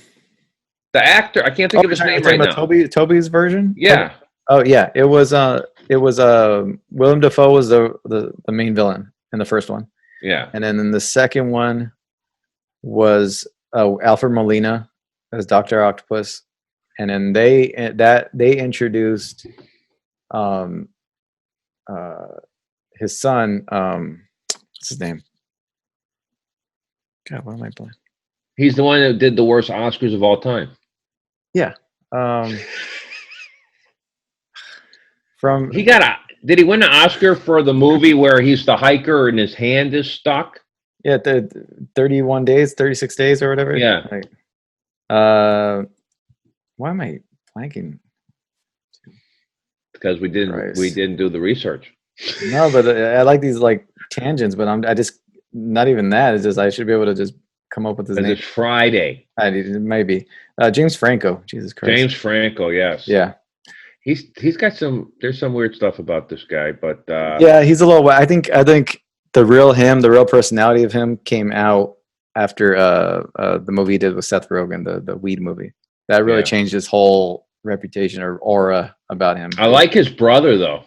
actor, I can't think of his name right now. Toby's version. Yeah. Oh yeah, it was William Dafoe was the main villain in the first one. Yeah. And then in the second one was Alfred Molina as Dr. Octopus, and then they introduced his son, what's his name? God, what am I playing? He's the one that did the worst Oscars of all time. Yeah. Did he win an Oscar for the movie where he's the hiker and his hand is stuck? Yeah, the 31 days, 36 days or whatever. Yeah. Why am I blanking? Because we didn't do the research. No, but I like these like tangents, but I just not even that. It's just I should be able to just come up with his name. It's Friday. Maybe James Franco. Jesus Christ. James Franco. Yes. Yeah. He's got some. There's some weird stuff about this guy, but yeah, he's a little. I think the real personality of him came out after the movie he did with Seth Rogen, the Weed movie. That really changed his whole reputation or aura about him. I like his brother though.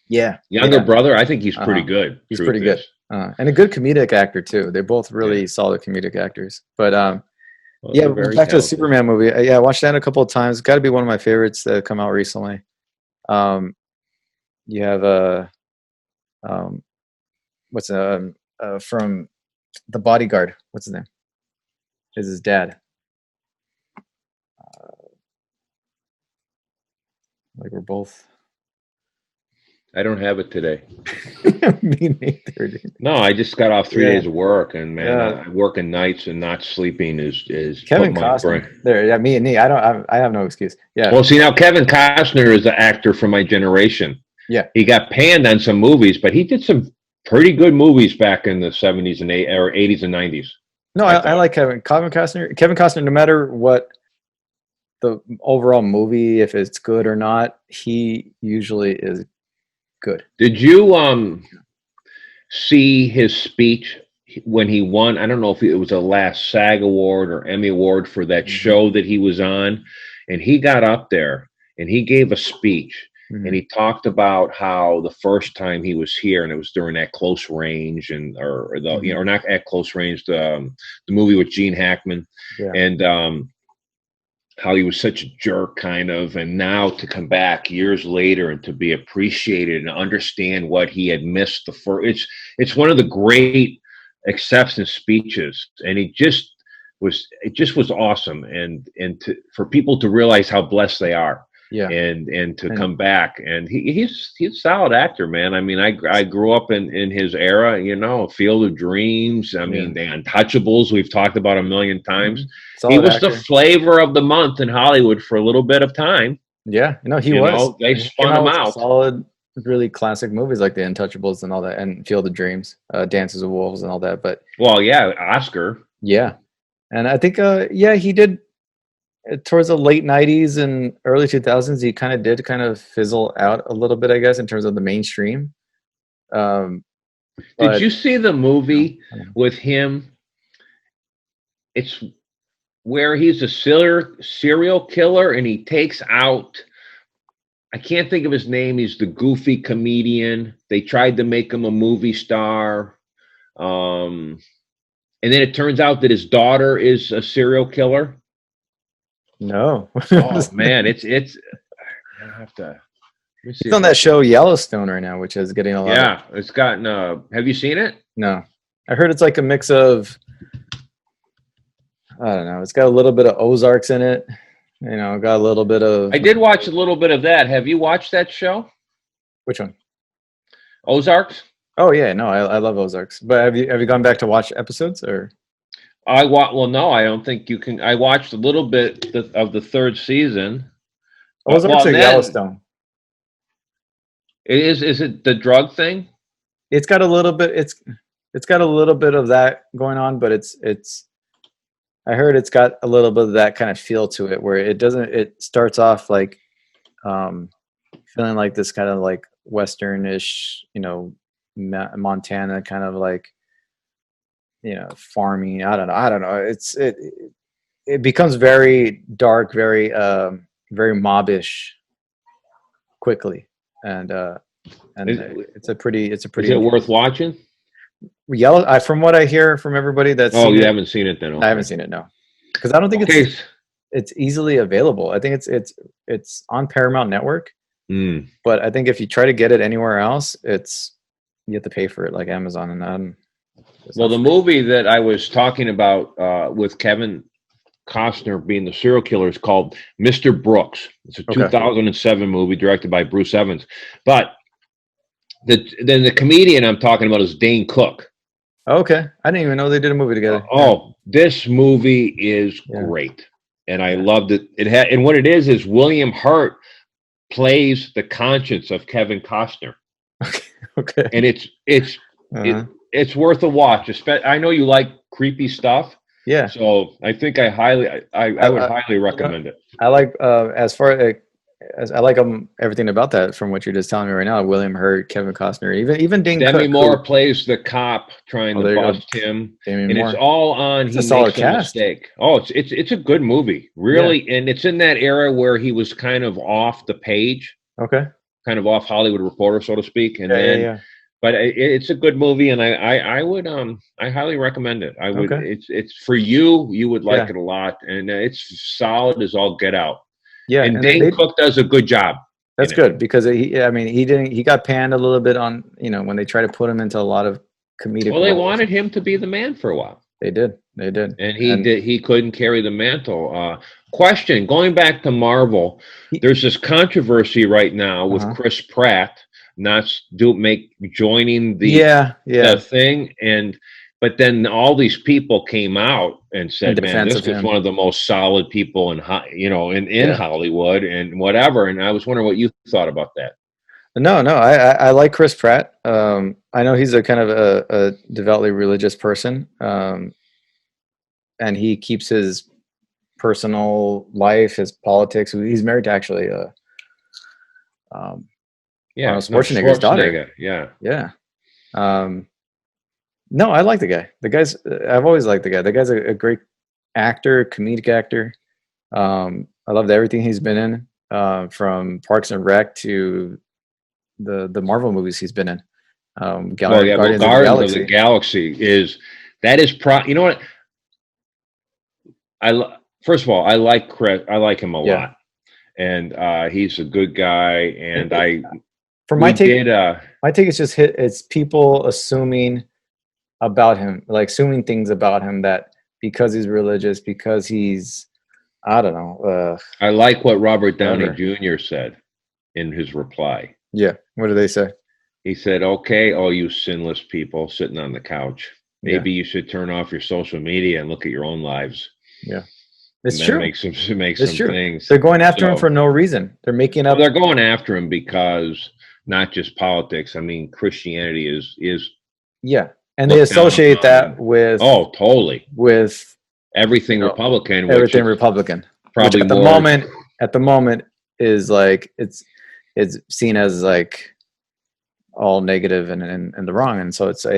Yeah, younger brother. I think he's pretty good. He's pretty good, and a good comedic actor too. They're both really solid comedic actors. But back to the Superman movie. I watched that a couple of times. Got to be one of my favorites that have come out recently. You have what's from The Bodyguard. What's his name? Is his dad? Like we're both. I don't have it today. Me neither. Dude. No, I just got off 3 days of work, and man, working nights and not sleeping is Kevin Costner. There, yeah, me and me. I have no excuse. Yeah. Well, see now, Kevin Costner is an actor from my generation. Yeah. He got panned on some movies, but he did some pretty good movies back in the 70s and 80s and 90s. No, I like Kevin Costner. Kevin Costner, no matter what the overall movie, if it's good or not, he usually is good. Did you see his speech when he won? I don't know if it was a last SAG award or Emmy award for that show that he was on, and he got up there and he gave a speech. And he talked about how the first time he was here, and it was during that Close Range, or not at Close Range, the movie with Gene Hackman, and how he was such a jerk, kind of, and now to come back years later and to be appreciated and understand what he had missed the first. It's one of the great acceptance speeches, and it just was awesome, and for people to realize how blessed they are. Yeah, and to come back, and he's a solid actor, man. I mean, I grew up in his era, Field of Dreams. I mean, the Untouchables we've talked about a million times. He was the flavor of the month in Hollywood for a little bit of time. Yeah, he was. They spun him out. Solid, really classic movies like the Untouchables and all that, and Field of Dreams, Dances with Wolves, and all that. But Oscar. Yeah, and I think he did. Towards the late 90s and early 2000s, he kind of fizzle out a little bit, I guess, in terms of the mainstream. Did you see the movie with him? It's where he's a serial killer and he takes out, I can't think of his name. He's the goofy comedian. They tried to make him a movie star. And then it turns out that his daughter is a serial killer. No. Oh man, it's I have to. Let me see It's if on that show Yellowstone right now, which is getting a lot. Yeah, it's gotten. Have you seen it? No, I heard it's like a mix of. I don't know. It's got a little bit of Ozarks in it. You know, got a little bit of. I did watch a little bit of that. Have you watched that show? Which one? Ozarks. Oh yeah, no, I love Ozarks. But have you gone back to watch episodes or? Well, no, I don't think you can. I watched a little bit of the third season. Ozarks or Yellowstone? Is it the drug thing? It's got a little bit. It's got a little bit of that going on, but it's. I heard it's got a little bit of that kind of feel to it, where it doesn't. It starts off like, feeling like this kind of like Western-ish, you know, Montana kind of like, you know, farming. I don't know. It becomes very dark, very very mobbish quickly, and it's a pretty. Is it worth watching? From what I hear from everybody that's you haven't seen it then? Okay. I haven't seen it, no, because I don't think it's easily available. I think it's on Paramount Network, but I think if you try to get it anywhere else, you have to pay for it like Amazon and well, the movie that I was talking about with Kevin Costner being the serial killer is called Mr. Brooks. It's a 2007 movie directed by Bruce Evans, but then the comedian I'm talking about is Dane Cook. Okay, I didn't even know they did a movie together. This movie is great, and I loved it. And what it is William Hurt plays the conscience of Kevin Costner. Okay, and it's worth a watch. I know you like creepy stuff. Yeah. So I think I would highly recommend it. I like as far as I like everything about that from what you're just telling me right now. William Hurt, Kevin Costner, even Dane Cook. Demi Moore plays the cop trying to bust him, and it's all on. He makes a mistake. Oh, it's a good movie, really, and it's in that era where he was kind of off the page. Okay. Kind of off Hollywood Reporter, so to speak, and But it's a good movie, and I would I highly recommend it. I would. Okay. It's for you. You would like it a lot, and it's solid as all get out. Yeah, and Dane Cook does a good job. That's good because he got panned a little bit on when they try to put him into a lot of comedic. Well, they wanted him to be the man for a while. They did, and he couldn't carry the mantle. Question: going back to Marvel, there's this controversy right now with Chris Pratt joining the thing, but then all these people came out and said, "Man, this is one of the most solid people in Hollywood and whatever." And I was wondering what you thought about that. No, I like Chris Pratt. I know he's a kind of a devoutly religious person, and he keeps his personal life, his politics. He's married to actually Schwarzenegger's daughter. Yeah. No, I like the guy. I've always liked the guy. The guy's a great actor, comedic actor. I loved everything he's been in, from Parks and Rec to the Marvel movies he's been in. Guardians of the Galaxy is you know what? First of all, I like Chris. I like him a lot, and he's a good guy. And my take is just it's people assuming about him, like assuming things about him that because he's religious, because he's, I don't know. I like what Robert Downey Jr. said in his reply. Yeah. What did they say? He said, "Okay, all you sinless people sitting on the couch, maybe you should turn off your social media and look at your own lives." Yeah. It's true. Make some things. They're going after him for no reason. They're making up. They're going after him because not just politics. I mean, Christianity is. Yeah. And they associate that with totally with everything Republican. Everything Republican. Probably at the moment is like it's seen as like all negative and the wrong, and so it's I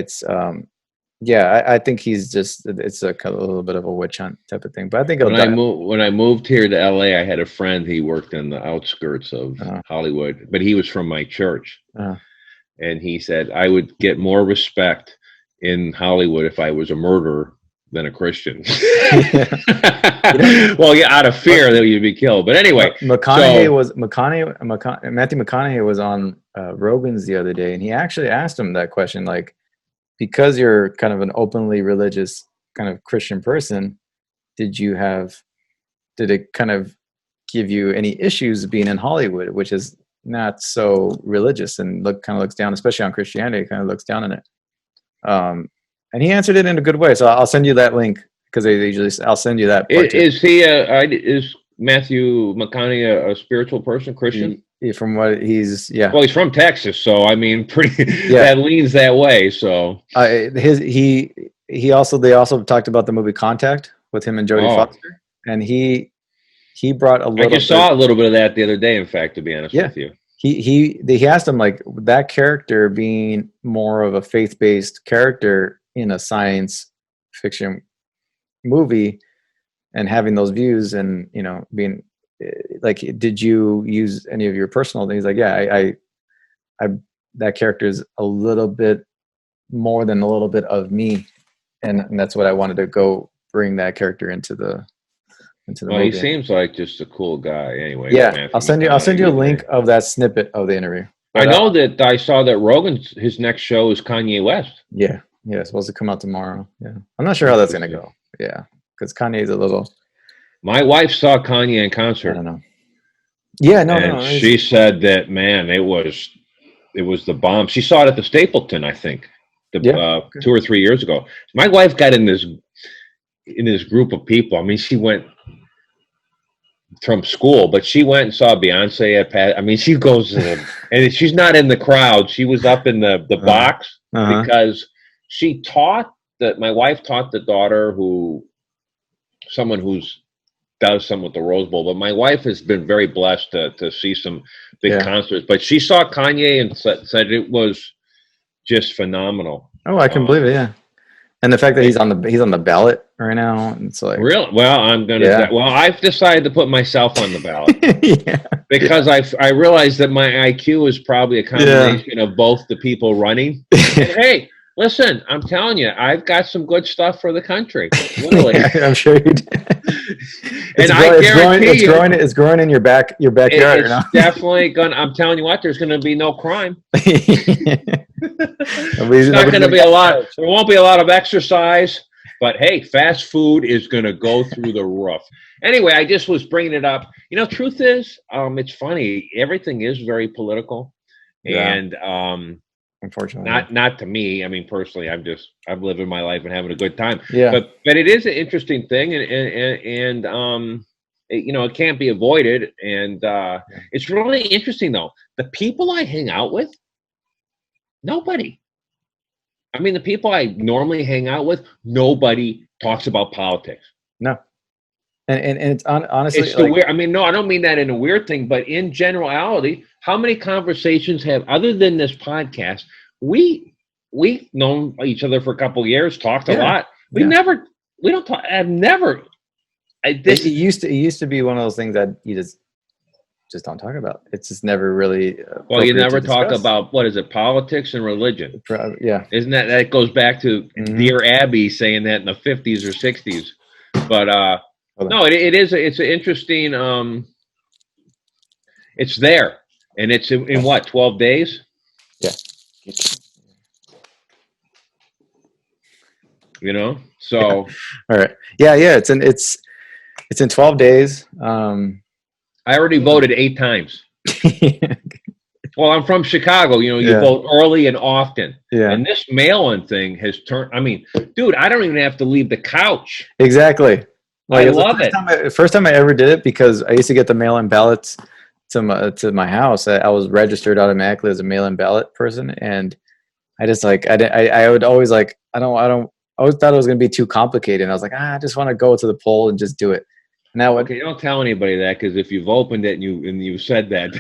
think he's just it's a little bit of a witch hunt type of thing. But I think when I moved here to LA, I had a friend. He worked in the outskirts of Hollywood, but he was from my church, and he said I would get more respect in Hollywood if I was a murderer than a Christian. Yeah. Well, yeah, out of fear that you'd be killed. But anyway, Matthew McConaughey was on Rogan's the other day, and he actually asked him that question, like, because you're kind of an openly religious kind of Christian person, did it kind of give you any issues being in Hollywood, which is not so religious and kind of looks down, especially on Christianity, kind of looks down on it. And he answered it in a good way. So I'll send you that link because I'll send you that. Is Matthew McConaughey a spiralso person, Christian? From what yeah. Well, he's from Texas, so I mean, that leans that way. So they also talked about the movie Contact with him and Jodie Foster, and he brought a little. I just saw a little bit of that the other day. In fact, to be honest with you, he asked him, like, that character being more of a faith-based character in a science fiction movie and having those views, and being like, did you use any of your personal things? Like, yeah, I that character is a little bit more than a little bit of me, and that's what I wanted to go bring that character into the movie. He seems like just a cool guy. Anyway, yeah, I'll send you a link of that snippet of the interview. But I know that I saw that his next show is Kanye West. Yeah, it's supposed to come out tomorrow. Yeah, I'm not sure how that's gonna go. Yeah, because Kanye's a little. My wife saw Kanye in concert. I don't know. Yeah, no. She said that, man, it was the bomb. She saw it at the Stapleton, I think, 2 or 3 years ago. My wife got in this group of people. I mean, she went from school, but she went and saw Beyonce at Pat. I mean, she goes and she's not in the crowd. She was up in the box because my wife taught the daughter someone who's does some with the Rose Bowl, but my wife has been very blessed to see some big concerts. But she saw Kanye and said it was just phenomenal. Oh, I can believe it. Yeah, and the fact that he's on the ballot right now, and it's like, real. Well, I'm gonna. Yeah. Well, I've decided to put myself on the ballot because I realized that my IQ is probably a combination of both the people running. And hey. Listen, I'm telling you, I've got some good stuff for the country. Literally, I'm sure you do. And I guarantee it's growing in your backyard. It's definitely going. I'm telling you what, there's going to be no crime. There's not going to be a lot. There won't be a lot of exercise, but hey, fast food is going to go through the roof. Anyway, I just was bringing it up. Truth is, it's funny. Everything is very political, and unfortunately, not to me. I mean, personally, I'm living my life and having a good time. Yeah. But it is an interesting thing, and it can't be avoided. And it's really interesting though. The people I hang out with, nobody. I mean, the people I normally hang out with, nobody talks about politics. No. And it's honestly, it's weird. I mean, no, I don't mean that in a weird thing, but in generality, how many conversations other than this podcast? We've known each other for a couple of years, talked a lot. We don't talk. I've never. It used to be one of those things that you just don't talk about. It's just never really. Well, you never talk about, what is it, politics and religion? Yeah, isn't that goes back to Dear Abby saying that in the 50s or 60s? But no, it's an interesting. It's there, and it's in what, 12 days? Yeah. So. All right. Yeah. It's in 12 days. I already voted 8 times. Well, I'm from Chicago. You vote early and often. Yeah. And this mail-in thing has turned. I mean, dude, I don't even have to leave the couch. Exactly. I love it. First time I ever did it, because I used to get the mail-in ballots to my house. I was registered automatically as a mail-in ballot person, and I just I would always I always thought it was going to be too complicated. And I was like, I just want to go to the poll and just do it. Now, okay, don't tell anybody that, because if you've opened it and you said that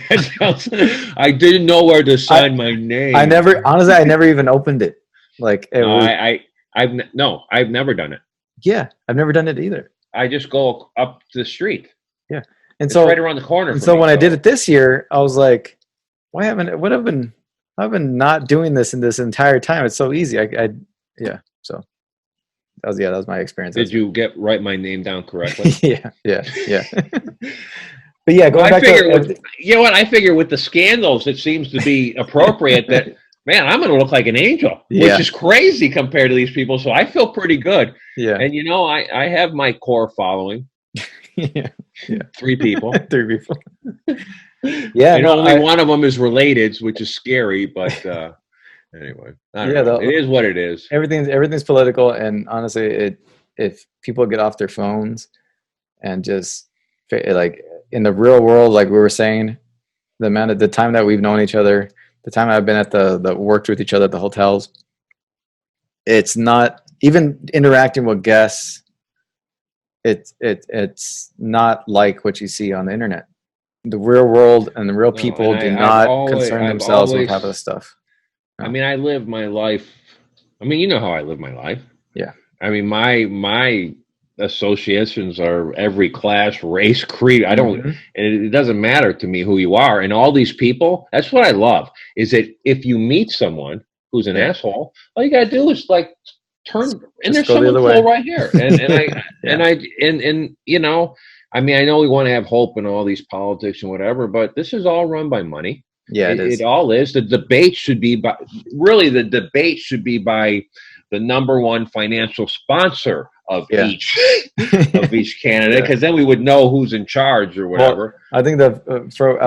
I didn't know where to sign my name. I never even opened it. I've never done it. Yeah, I've never done it either. I just go up the street. Yeah, it's right around the corner. And so when I did it this year, I was like, I've been not doing this in this entire time. It's so easy. Yeah. So that was my experience. Did you write my name down correctly? yeah. But yeah, going back to you know what? I figure with the scandals, it seems to be appropriate that, man, I'm going to look like an angel, which is crazy compared to these people. So I feel pretty good. Yeah. And, you know, I have my core following. yeah. 3 people. 3 people. Yeah. And only one of them is related, which is scary. But anyway, I don't know. It is what it is. Everything's political. And honestly, if people get off their phones and just like in the real world, like we were saying, the time that we've known each other, the time I've been at the worked with each other at the hotels, it's not even interacting with guests. It's not like what you see on the internet. The real world and the real people do not concern themselves with half of the stuff. No. I mean, I live my life. I mean, you know how I live my life. Yeah. I mean, my associations are every class, race, creed. I don't, and it doesn't matter to me who you are. And all these people, that's what I love, is that if you meet someone who's an asshole, all you got to do is like turn, and there's someone cool right here. And you know, I mean, I know we want to have hope in all these politics and whatever, but this is all run by money. Yeah, it all is. The debate should be by the number one financial sponsor of each candidate, because then we would know who's in charge or whatever. Well, I think I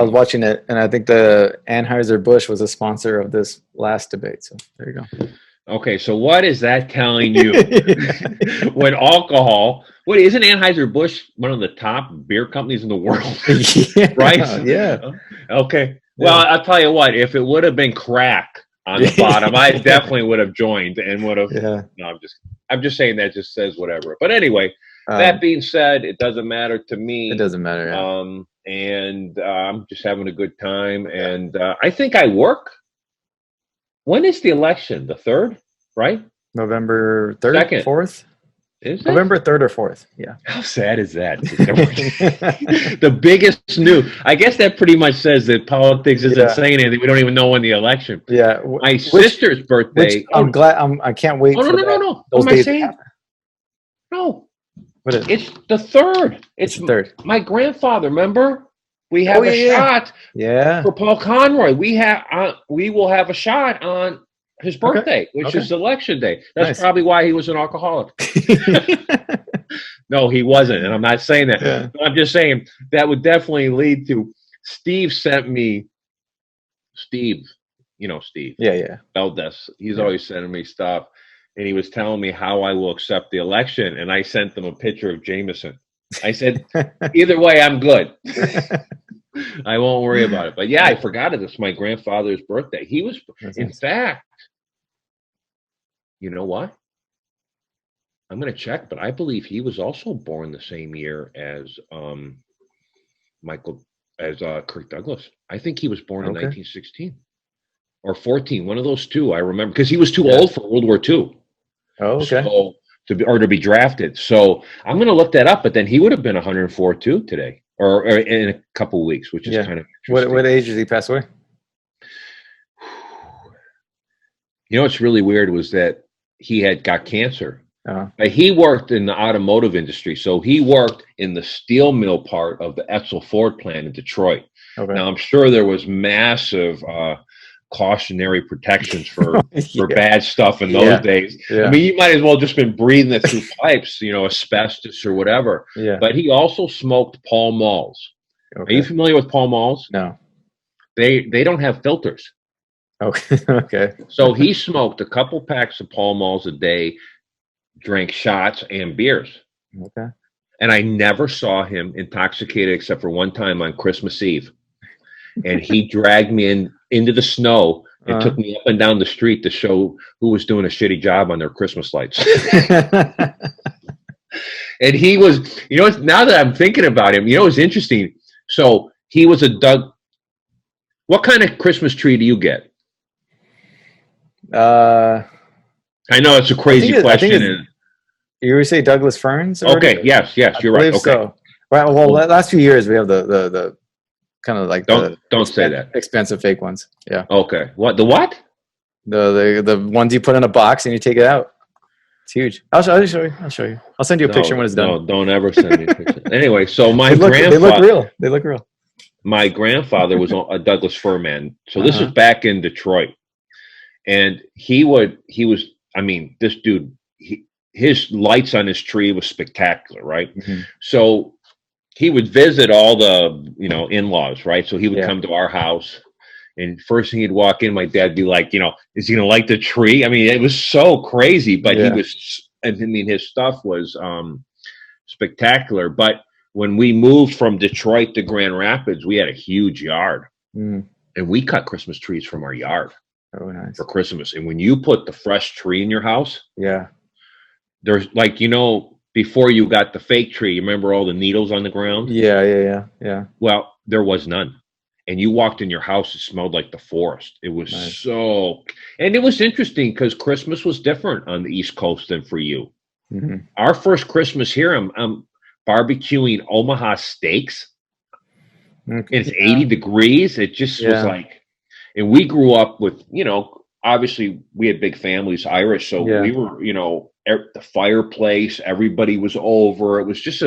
was watching it, and I think the Anheuser-Busch was a sponsor of this last debate. So there you go. Okay, so what is that telling you? When alcohol, isn't Anheuser-Busch one of the top beer companies in the world? Right? Yeah. Okay. Well, I'll tell you what, if it would have been crack on the bottom, I definitely would have joined and would have. Yeah. No, I'm just saying that just says whatever. But anyway, that being said, it doesn't matter to me. It doesn't matter. Yeah. And I'm just having a good time. And I think I work. When is the election? The 3rd, right? November 3rd, 2nd. 4th? Is it? November 3rd or 4th, yeah. How sad is that? The biggest news. I guess that pretty much says that politics isn't saying anything. We don't even know when the election. Yeah. My sister's birthday. I'm glad. I can't wait. No. Those days to happen. No. What is it? It's the 3rd. It's the 3rd. My grandfather, remember? We have a shot for Paul Conroy. We will have a shot on his birthday, which is election day. That's probably why he was an alcoholic. No, he wasn't. And I'm not saying that. Yeah. I'm just saying that would definitely lead to Steve sent me Steve. You know Steve. Yeah. Beldes. He's always sending me stuff. And he was telling me how I will accept the election. And I sent them a picture of Jameson. I said, either way, I'm good. I won't worry about it. But yeah, I forgot it. It's my grandfather's birthday. He was, in fact, you know what? I'm going to check, but I believe he was also born the same year as Kirk Douglas. I think he was born in 1916 or 14, one of those two. I remember because he was too old for World War II. Oh, okay. So, to be drafted. So I'm going to look that up, but then he would have been 104 too today or in a couple of weeks, which is kind of interesting. What age did he pass away? You know, what's really weird was that he had got cancer. Uh-huh. He worked in the automotive industry. So he worked in the steel mill part of the Etzel Ford plant in Detroit. Okay. Now I'm sure there was massive, cautionary protections for bad stuff in those days. Yeah. I mean, you might as well just been breathing it through pipes, asbestos or whatever. Yeah. But he also smoked Pall Malls. Okay. Are you familiar with Pall Malls? No. They don't have filters. Okay. Okay. So he smoked a couple packs of Pall Malls a day, drank shots and beers. Okay. And I never saw him intoxicated except for one time on Christmas Eve. And he dragged me into the snow and took me up and down the street to show who was doing a shitty job on their Christmas lights. And he was, now that I'm thinking about him, it's interesting. So he was what kind of Christmas tree do you get? I know it's a crazy question. You would say Douglas Ferns? Okay, yes, you're right. Okay. So. Well, last few years we have the kind of like don't say that expensive fake ones. Yeah. Okay. What? The what? The ones you put in a box and you take it out. It's huge. I'll show you. I'll show you. I'll send you a picture when it's done. No, don't ever send me a picture. Anyway, so They look real. They look real. My grandfather was a Douglas fir man. So this is back in Detroit. And this dude, his lights on his tree was spectacular, right? Mm-hmm. So he would visit all the, in-laws, right? So he would come to our house, and first thing he'd walk in, my dad'd be like, is he gonna light the tree? I mean, it was so crazy, but his stuff was spectacular. But when we moved from Detroit to Grand Rapids, we had a huge yard, and we cut Christmas trees from our yard. Oh, nice. For Christmas. And when you put the fresh tree in your house, there's before you got the fake tree, you remember all the needles on the ground? Yeah. Well, there was none. And you walked in your house, it smelled like the forest. It was nice. And it was interesting because Christmas was different on the East Coast than for you. Mm-hmm. Our first Christmas here, I'm barbecuing Omaha steaks. Okay. It's 80 degrees. It just was like, and we grew up with, obviously we had big families, Irish. So we were, the fireplace, everybody was over. It was just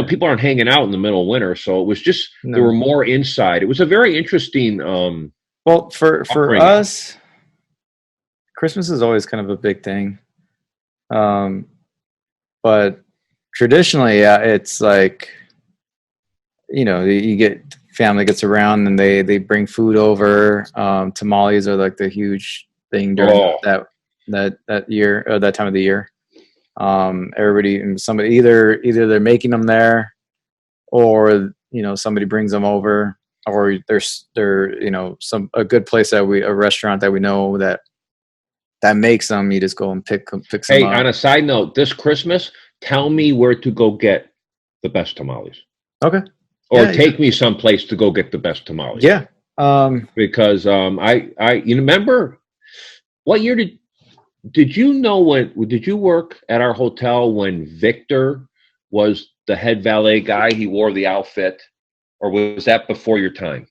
people aren't hanging out in the middle of winter. So it was just, there were more inside. It was a very interesting. Well, for us, Christmas is always kind of a big thing. But traditionally, it's like, you get family gets around and they bring food over. Tamales are like the huge thing during that year or that time of the year. Everybody and somebody either they're making them there, or somebody brings them over, or there's a good place a restaurant that we know that makes them. You just go and pick some up. Hey, on a side note, this Christmas, tell me where to go get the best tamales. Okay. Or take me someplace to go get the best tamales. Yeah. Because I remember what year did you work at our hotel when Victor was the head valet guy? He wore the outfit, or was that before your time?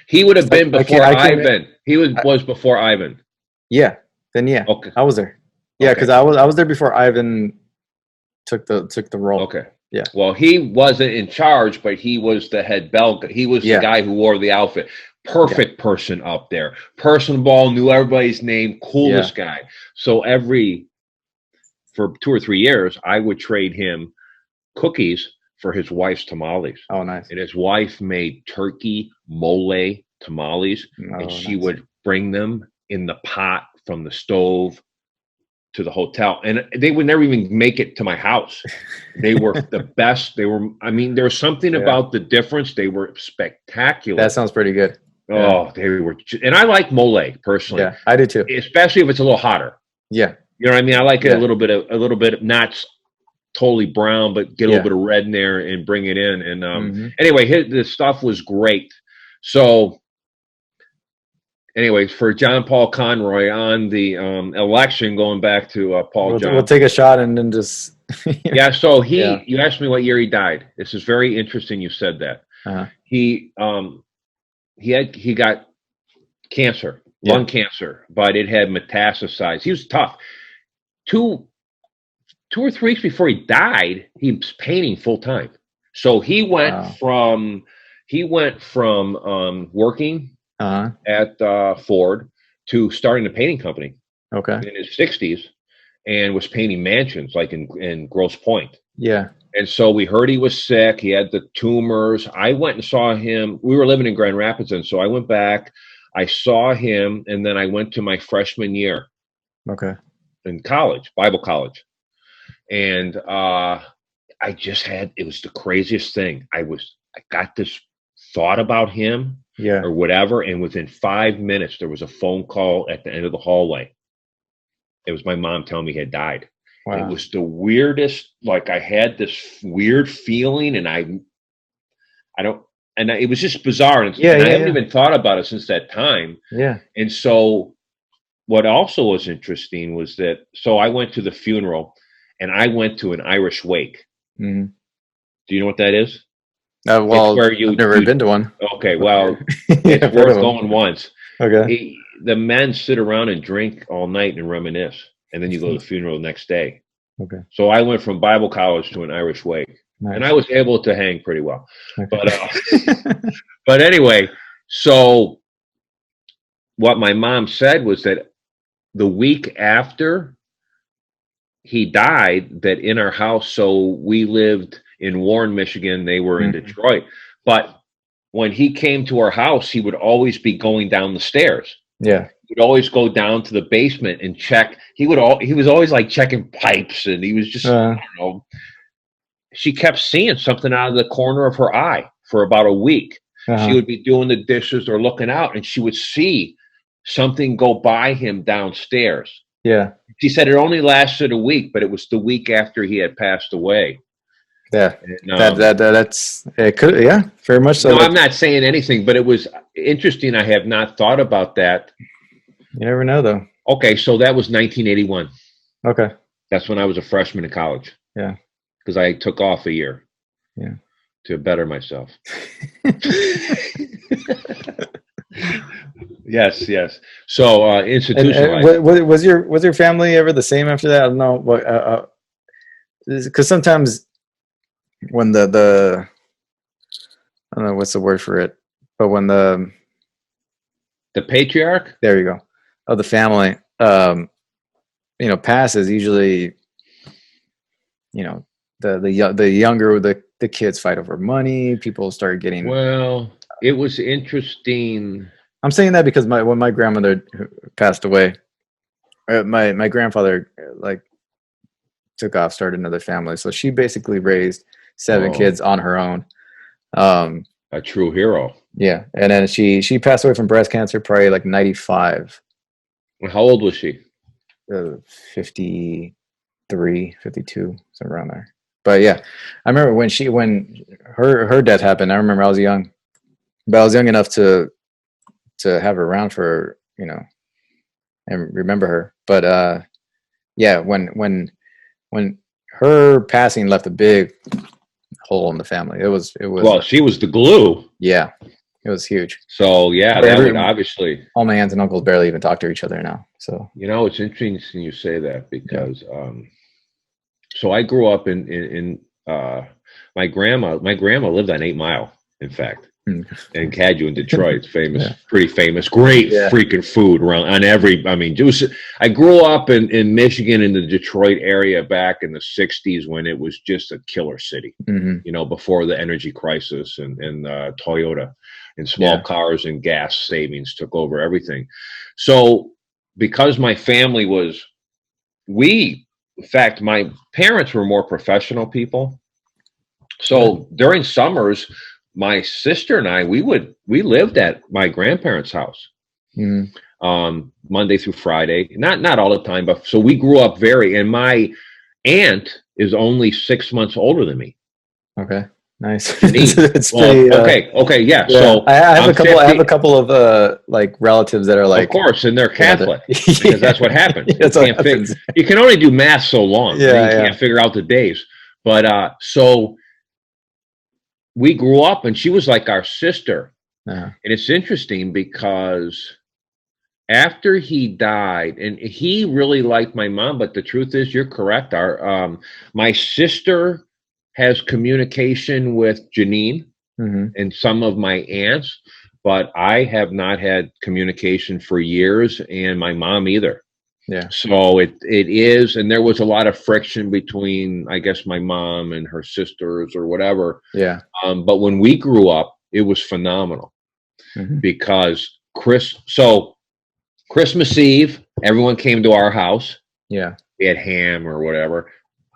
He would have been before Ivan. He was before Ivan. Yeah. Then okay. I was there. Yeah, because I was there before Ivan took the role. Okay. Yeah. Well, he wasn't in charge, but he was the head bell. He was the guy who wore the outfit. Perfect person up there. Personable, knew everybody's name, coolest guy. So for 2 or 3 years, I would trade him cookies for his wife's tamales. Oh, nice. And his wife made turkey mole tamales, and she would bring them in the pot from the stove to the hotel, and they would never even make it to my house. They were the best. There was something about the difference. They were spectacular. That sounds pretty good. Oh, they were, and I like mole personally. Yeah, I do too. Especially if it's a little hotter. Yeah. You know what I mean? I like it a little bit, not totally brown, but get a little bit of red in there and bring it in. And anyway, the stuff was great. So anyway, for John Paul Conroy on the election, going back to Paul Johnson. We'll take a shot and then just... So you asked me what year he died. This is very interesting you said that. Uh-huh. He got cancer, lung cancer, but it had metastasized. He was tough. 2 or 3 weeks before he died, he was painting full time. So he went from working at Ford to starting a painting company. Okay. In his 60s, and was painting mansions like in Grosse Pointe. Yeah. And so we heard he was sick. He had the tumors. I went and saw him. We were living in Grand Rapids, and so I went back. I saw him, and then I went to my freshman year. Okay. In college, Bible college. And it was the craziest thing. I got this thought about him or whatever, and within 5 minutes, there was a phone call at the end of the hallway. It was my mom telling me he had died. Wow. It was the weirdest, like I had this weird feeling, and it was just bizarre. And, I haven't even thought about it since that time. Yeah. And so what also was interesting was that, so I went to the funeral, and I went to an Irish wake. Mm-hmm. Do you know what that is? Well, I've never been to one. Okay, well, it's worth going once. Okay. The men sit around and drink all night and reminisce, and then you go to the funeral the next day. Okay. So I went from Bible college to an Irish wake, and I was able to hang pretty well. Okay. But anyway, so what my mom said was that the week after he died, that in our house, so we lived in Warren, Michigan, they were in Detroit, but when he came to our house, he would always be going down the stairs. Yeah. He would always go down to the basement and check. He was always like checking pipes, and he was just, I don't know. She kept seeing something out of the corner of her eye for about a week. She would be doing the dishes or looking out, and she would see something go by him downstairs. Yeah. She said it only lasted a week, but it was the week after he had passed away. Yeah. And, that's it. Could, yeah, very much so. No, I'm not saying anything, but it was interesting. I have not thought about that. You never know, though. Okay, so that was 1981. Okay. That's when I was a freshman in college. Yeah. Because I took off a year. Yeah. To better myself. Yes. So institutionalized. Was your family ever the same after that? I don't know. What? Because sometimes when the I don't know what's the word for it, but when the patriarch, there you go, of the family, passes, usually, the younger the kids fight over money. People start getting. Well, it was interesting. I'm saying that because when my grandmother passed away, my grandfather took off, started another family, so she basically raised 7 kids on her own. A true hero. Yeah, and then she passed away from breast cancer, probably like 95. How old was she? 53, 52, somewhere around there. But yeah, I remember when her death happened. I remember I was young, but I was young enough to have her around for and remember her. But yeah, when her passing left a big hole in the family. It was. Well, she was the glue. Yeah, it was huge. So yeah, that would obviously. All my aunts and uncles barely even talk to each other now. So it's interesting you say that because so I grew up in my grandma lived on 8 Mile, in fact. And Cadue in Detroit, it's famous, pretty famous, great freaking food around on every. I mean, I grew up in Michigan in the Detroit area back in the '60s when it was just a killer city. Before the energy crisis and Toyota and small cars and gas savings took over everything. So because my family in fact, my parents were more professional people. So during summers, my sister and I, we lived at my grandparents' house Monday through Friday. Not all the time, but so we grew up and my aunt is only 6 months older than me. Okay, nice. It's pretty, okay, yeah. So I have a couple of relatives that are of course, and they're Catholic because that's what happens. You can only do math so long. You can't figure out the days. But so we grew up, and she was like our sister. And it's interesting because after he died, and he really liked my mom, but the truth is, you're correct. My sister has communication with Janine and some of my aunts, but I have not had communication for years, and my mom either. Yeah. So it is, and there was a lot of friction between, I guess, my mom and her sisters or whatever. Yeah. But when we grew up, it was phenomenal because Christmas Eve, everyone came to our house. Yeah. We had ham or whatever,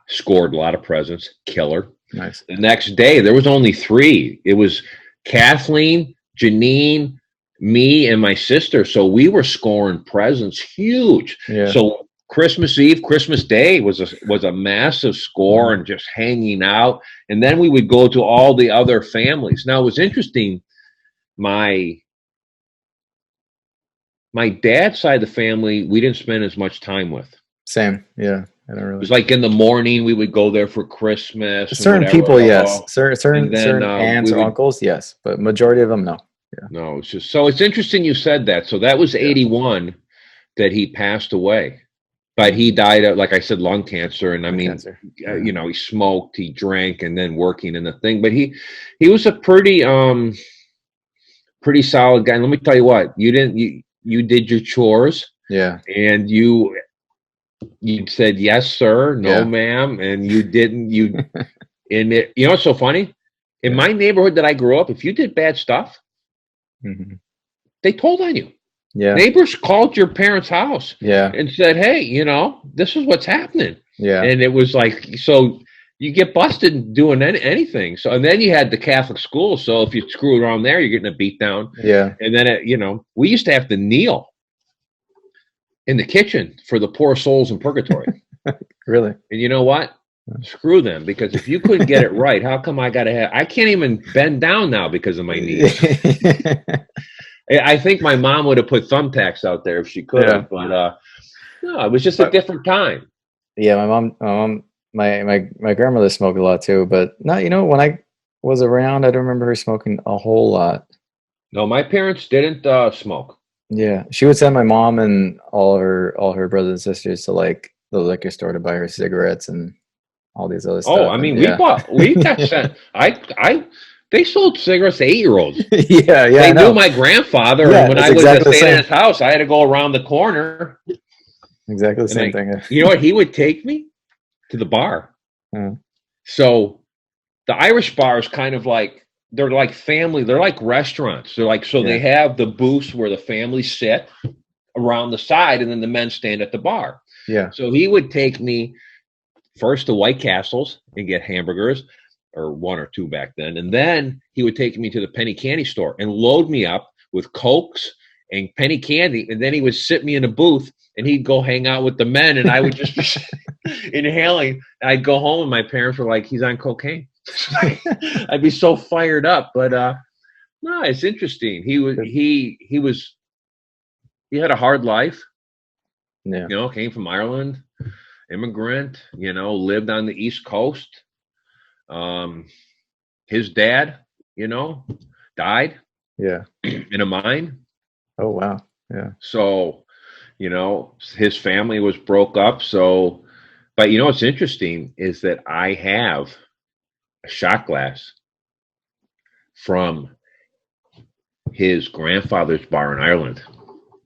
scored a lot of presents, killer. Nice. The next day, there was only 3. It was Kathleen, Janine, me, and my sister. So we were scoring presents huge. Yeah. So Christmas Eve, Christmas Day was a massive score and just hanging out. And then we would go to all the other families. Now it was interesting. My dad's side of the family, we didn't spend as much time with. Same. Yeah. I don't really. It was like in the morning we would go there for Christmas. Certain people, yes. Certain aunts or uncles, yes. But majority of them, no. No, it's just so it's interesting you said that. So that was 81 that he passed away. But he died of, like I said, lung cancer. And I mean, Cancer. you know, he smoked, he drank, and then working in the thing. But he was a pretty solid guy. And let me tell you what, you did your chores, Yeah. and you said yes, sir, no, Yeah. ma'am, and you didn't. In it, you know, what's so funny. In Yeah. my neighborhood that I grew up, if you did bad stuff, they told on you. Yeah. Neighbors called your parents' house Yeah. and said, hey, you know, this is what's happening. Yeah. And it was like, so you get busted doing anything. So, and then you had the Catholic school. So if you screw around there, you're getting a beat down. Yeah. And then, you know, we used to have to kneel in the kitchen for the poor souls in purgatory. Really? And you know what? Screw them. Because if you couldn't get it right, how come I can't even bend down now because of my knees. I think my mom would have put thumbtacks out there if she could have, but no, it was just a different time. Yeah, my grandmother smoked a lot too, but not, you know, when I was around, I don't remember her smoking a whole lot. No, my parents didn't smoke. Yeah, she would send my mom and all her brothers and sisters to like the liquor store to buy her cigarettes and all these other stuff. Oh, I mean, we got sent. They sold cigarettes to 8-year-olds. Yeah, They knew my grandfather, and when I was staying at his house, I had to go around the corner. Exactly the same thing. You know what? He would take me to the bar. So the Irish bar is kind of like, they're like family. They're like restaurants. They're like, so they have the booths where the families sit around the side, and then the men stand at the bar. Yeah. So he would take me first to White Castles and get hamburgers, or 1 or 2 back then. And then he would take me to the penny candy store and load me up with Cokes and penny candy. And then he would sit me in a booth and he'd go hang out with the men. And I would just be inhaling. I'd go home and my parents were like, he's on cocaine. I'd be so fired up. But no, it's interesting. He had a hard life. Yeah. You know, came from Ireland, immigrant, you know, lived on the East Coast. His dad, you know, died in a mine. Oh, wow. Yeah. So, you know, his family was broke up. So, but you know, what's interesting is that I have a shot glass from his grandfather's bar in Ireland.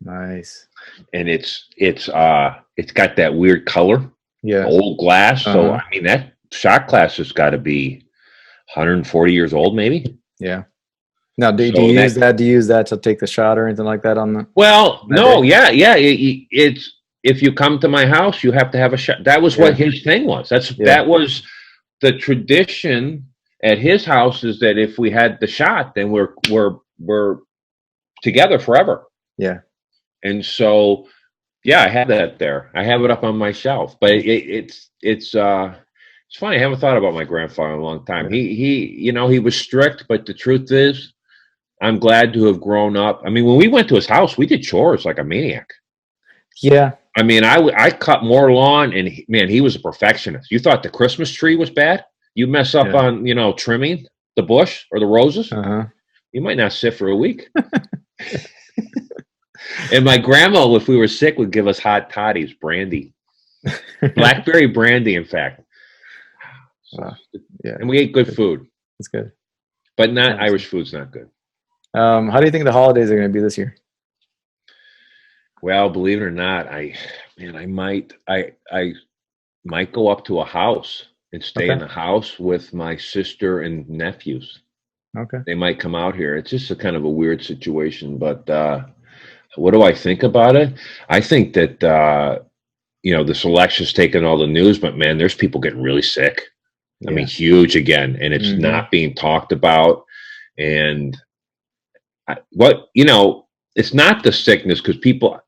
Nice. And it's got that weird color. Yeah. Old glass. So, I mean, that shot glass has got to be 140 years old, maybe. Yeah. Now, do you use that? Do you use that to take the shot or anything like that on the? Well, no, yeah. It's if you come to my house, you have to have a shot. That was what his thing was. That was the tradition at his house. Is that if we had the shot, then we're together forever. Yeah. And so, yeah, I have that there. I have it up on my shelf. But it's funny. I haven't thought about my grandfather in a long time. He you know, he was strict, but the truth is, I'm glad to have grown up. I mean, when we went to his house, we did chores like a maniac. Yeah. I mean, I cut more lawn, and he was a perfectionist. You thought the Christmas tree was bad? You mess up on, you know, trimming the bush or the roses, you might not sit for a week. And my grandma, if we were sick, would give us hot toddies, brandy, blackberry brandy, in fact. Wow. Yeah. And we ate good food. That's good. But not Irish food's not good. How do you think the holidays are going to be this year? Well, believe it or not, I might go up to a house and stay in the house with my sister and nephews. Okay. They might come out here. It's just a kind of a weird situation, but what do I think about it? I think that you know, this election's taken all the news, but man, there's people getting really sick. I mean, huge again, and it's not being talked about. And you know, it's not the sickness, because people,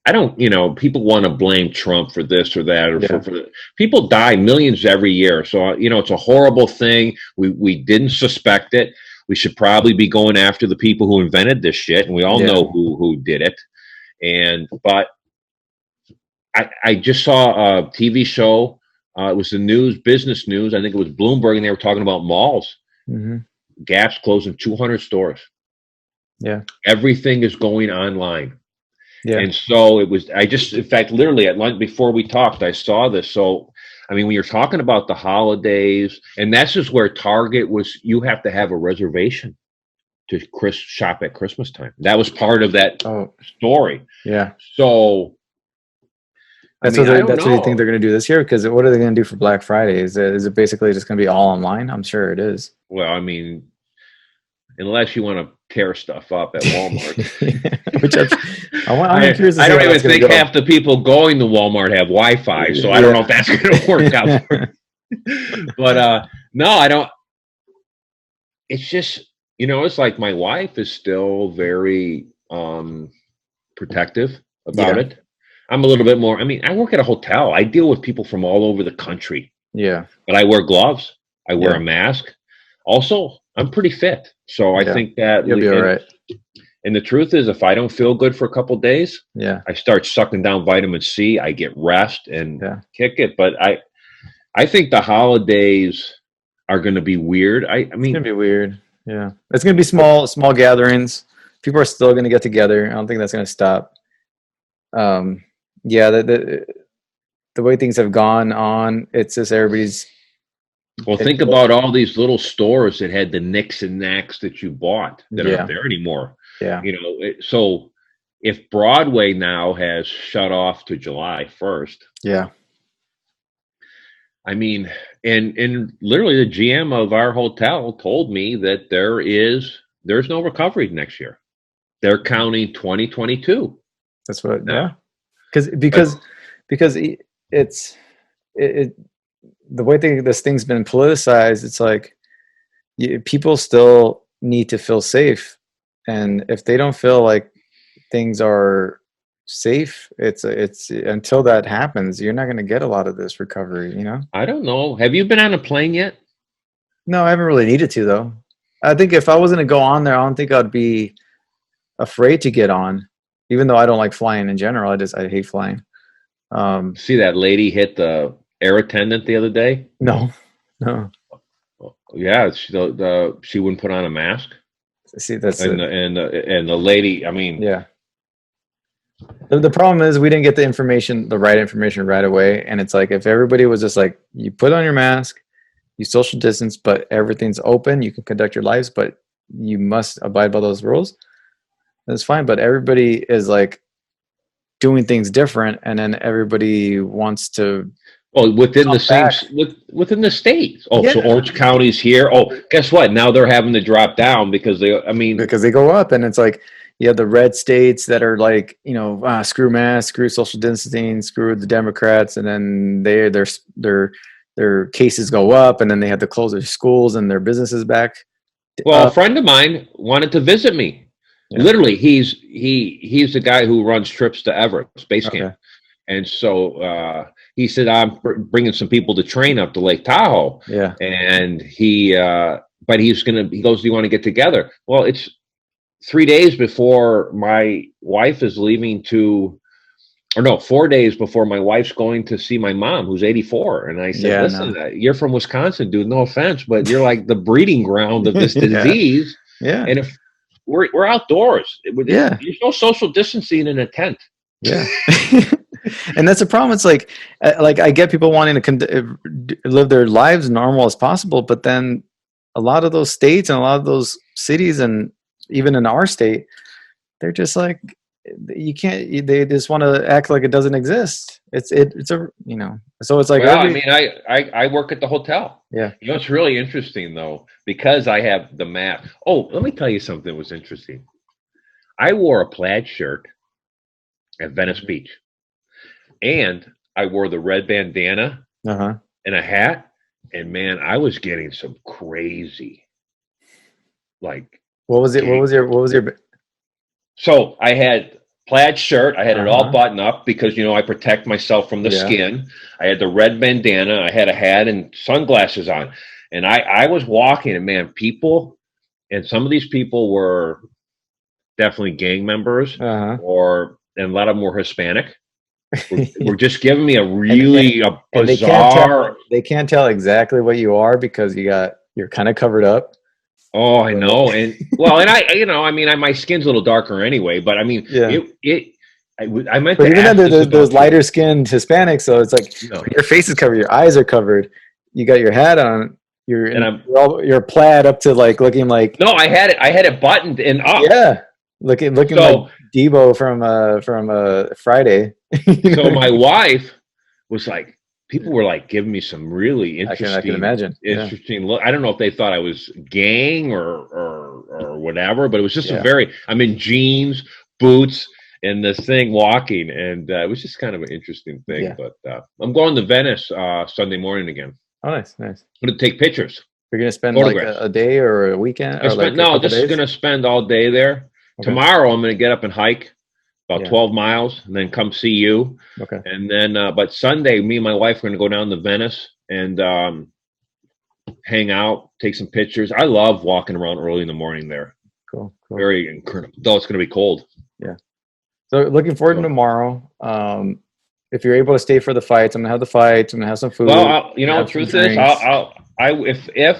people want to blame Trump for this or that, or for people die millions every year. So, you know, it's a horrible thing. We didn't suspect it. We should probably be going after the people who invented this shit, and we all know who did it. But I just saw a TV show. It was the news, business news. I think it was Bloomberg, and they were talking about malls. Gap's closing 200 stores. Yeah. Everything is going online. Yeah. And so in fact, literally at lunch before we talked, I saw this. So, I mean, when you're talking about the holidays, and that's just where Target was, you have to have a reservation to shop at Christmas time. That was part of that story. Yeah. So, That's I don't what you think know. they're going to do this year? Because what are they going to do for Black Friday? Is it basically just going to be all online? I'm sure it is. Well, I mean, unless you want to tear stuff up at Walmart. Which I'm curious to see I don't how even that's gonna think go. half the people going to Walmart have Wi-Fi, so I don't know if that's going to work out. But no, I don't. It's just, it's like my wife is still very protective about it. I'm a little bit more. I mean, I work at a hotel. I deal with people from all over the country. Yeah. But I wear gloves. I wear a mask. Also, I'm pretty fit. So I think that you'll be all right. And the truth is, if I don't feel good for a couple of days, I start sucking down vitamin C. I get rest and kick it. But I think the holidays are going to be weird. I mean, it's going to be weird. Yeah, it's going to be small gatherings. People are still going to get together. I don't think that's going to stop. Yeah, the way things have gone on, it's just everybody's. Well, think about all these little stores that had the nicks and knacks that you bought that aren't there anymore. Yeah. So if Broadway now has shut off to July 1st. Yeah. I mean, and literally the GM of our hotel told me that there's no recovery next year. They're counting 2022. That's what, because it's the way this thing's been politicized. It's like people still need to feel safe, and if they don't feel like things are safe, it's until that happens, you're not going to get a lot of this recovery. I don't know. Have you been on a plane yet? No, I haven't really needed to, though. I think if I was going to go on there, I don't think I'd be afraid to get on, even though I don't like flying in general. I hate flying. See that lady hit the air attendant the other day? No. Yeah, she wouldn't put on a mask. See, that's and the lady. I mean, yeah. The problem is we didn't get the right information right away, and it's like if everybody was just like, you put on your mask, you social distance, but everything's open, you can conduct your lives, but you must abide by those rules. That's fine, but everybody is like doing things different, and then everybody wants to. Oh, within the state. Oh, so Orange County's here. Oh, guess what? Now they're having to drop down because they go up, and it's like you have the red states that are like, screw masks, screw social distancing, screw the Democrats, and then their cases go up, and then they have to close their schools and their businesses back. Well, a friend of mine wanted to visit me. Yeah. Literally, he's the guy who runs trips to Everett Base Camp, and so he said, I'm bringing some people to train up to Lake Tahoe. Yeah, and he goes, do you want to get together? Well, it's 3 days before my wife is leaving 4 days before my wife's going to see my mom, who's 84. And I said, listen, you're from Wisconsin, dude, no offense, but you're like the breeding ground of this disease. Yeah. And if we're outdoors, there's no social distancing in a tent. Yeah. And that's a problem. It's like I get people wanting to live their lives normal as possible, but then a lot of those states and a lot of those cities, and even in our state, they're just like, you can't. They just want to act like it doesn't exist. So it's like. Well, I work at the hotel. Yeah. It's really interesting though, because I have the map. Oh, let me tell you something that was interesting. I wore a plaid shirt at Venice Beach. And I wore the red bandana and a hat, and man, I was getting some crazy. Like, what was it? What was your? So I had plaid shirt. I had it all buttoned up because I protect myself from the skin. I had the red bandana. I had a hat and sunglasses on, and I was walking, and man, people, and some of these people were definitely gang members, and a lot of them were Hispanic. We're just giving me a really bizarre. They can't tell exactly what you are because you're kind of covered up. Oh, I know. And well, and I mean, my skin's a little darker anyway, but I mean, Yeah. I meant But to even ask then, this there's about you. lighter skinned Hispanics, so it's like No. your face is covered, your eyes are covered, you got your hat on, you're plaid up to like looking like No, I had it buttoned and up. yeah, looking like So Debo from Friday. so my wife was like, people were like giving me some really I can imagine. interesting look. I don't know if they thought I was gang or whatever, but it was just I'm in jeans, boots, and this thing walking, and it was just kind of an interesting thing. Yeah. But I'm going to Venice Sunday morning again. Oh, nice. I'm going to take pictures. You're gonna spend Photographs. like a day or a weekend, or like a couple just days? going to spend all day there. Okay. Tomorrow I'm going to get up and hike about 12 miles and then come see you. Okay. And then, but Sunday, me and my wife are going to go down to Venice and hang out, take some pictures. I love walking around early in the morning there. Cool. Very incredible. Though it's going to be cold. Yeah. So looking forward to tomorrow. If you're able to stay for the fights, I'm going to have the fights. I'm going to have some food. Well, the truth is, if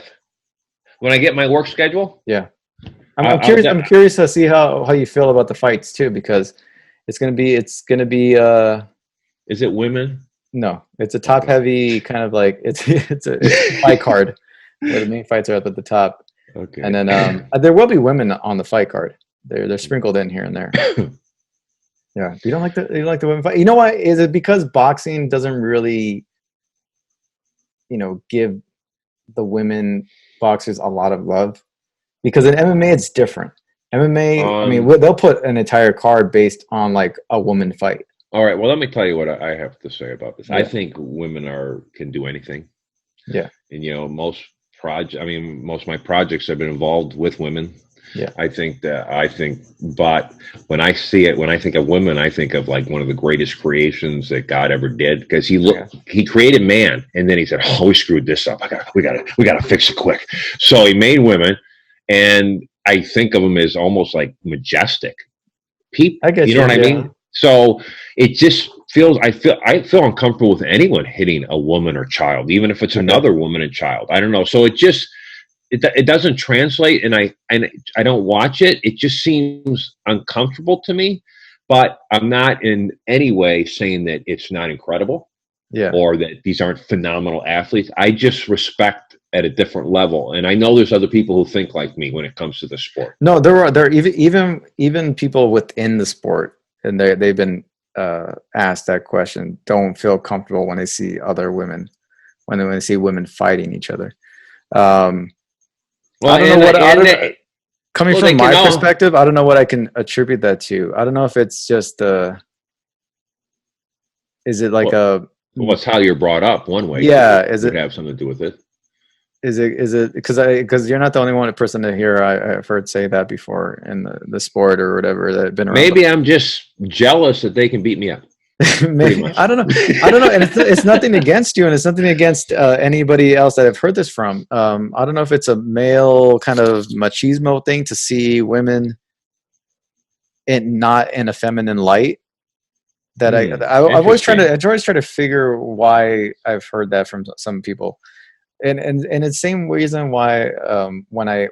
when I get my work schedule. Yeah. I'm curious. I'm curious to see how you feel about the fights too, because it's gonna be. Is it women? No, it's a top heavy kind of like it's a fight card where the main fights are up at the top. Okay. And then there will be women on the fight card. They're sprinkled in here and there. Yeah. You don't like the women fight? You know why? Is it because boxing doesn't really, give the women boxers a lot of love? Because in MMA it's different. MMA, I mean, they'll put an entire card based on like a woman fight. All right. Well, let me tell you what I have to say about this. Yeah. I think women can do anything. Yeah. And most of my projects have been involved with women. Yeah. But when I think of women, I think of like one of the greatest creations that God ever did, because he created man, and then he said, "Oh, we screwed this up. We gotta fix it quick." So he made women, and I think of them as almost like majestic people. I guess you know what I mean? So it just feels I feel uncomfortable with anyone hitting a woman or child, even if it's another woman and child. I don't know. So it doesn't translate, and I don't watch it. It just seems uncomfortable to me. But I'm not in any way saying that it's not incredible, or that these aren't phenomenal athletes. I just respect at a different level, and I know there's other people who think like me when it comes to the sport. No, there are even people within the sport, and they've been asked that question. Don't feel comfortable when they see other women, when they see women fighting each other. Well, coming from my perspective, I don't know what I can attribute that to. I don't know if it's just is it like well, it's how you're brought up one way. Yeah, it would have something to do with it. Is it because you're not the only person to hear I've heard say that before in the sport or whatever that have been around. Maybe I'm just jealous that they can beat me up. Maybe I don't know, and it's nothing against you, and it's nothing against anybody else that I've heard this from. I don't know if it's a male kind of machismo thing to see women not in a feminine light. That I've always tried to figure why I've heard that from some people, and it's the same reason why when I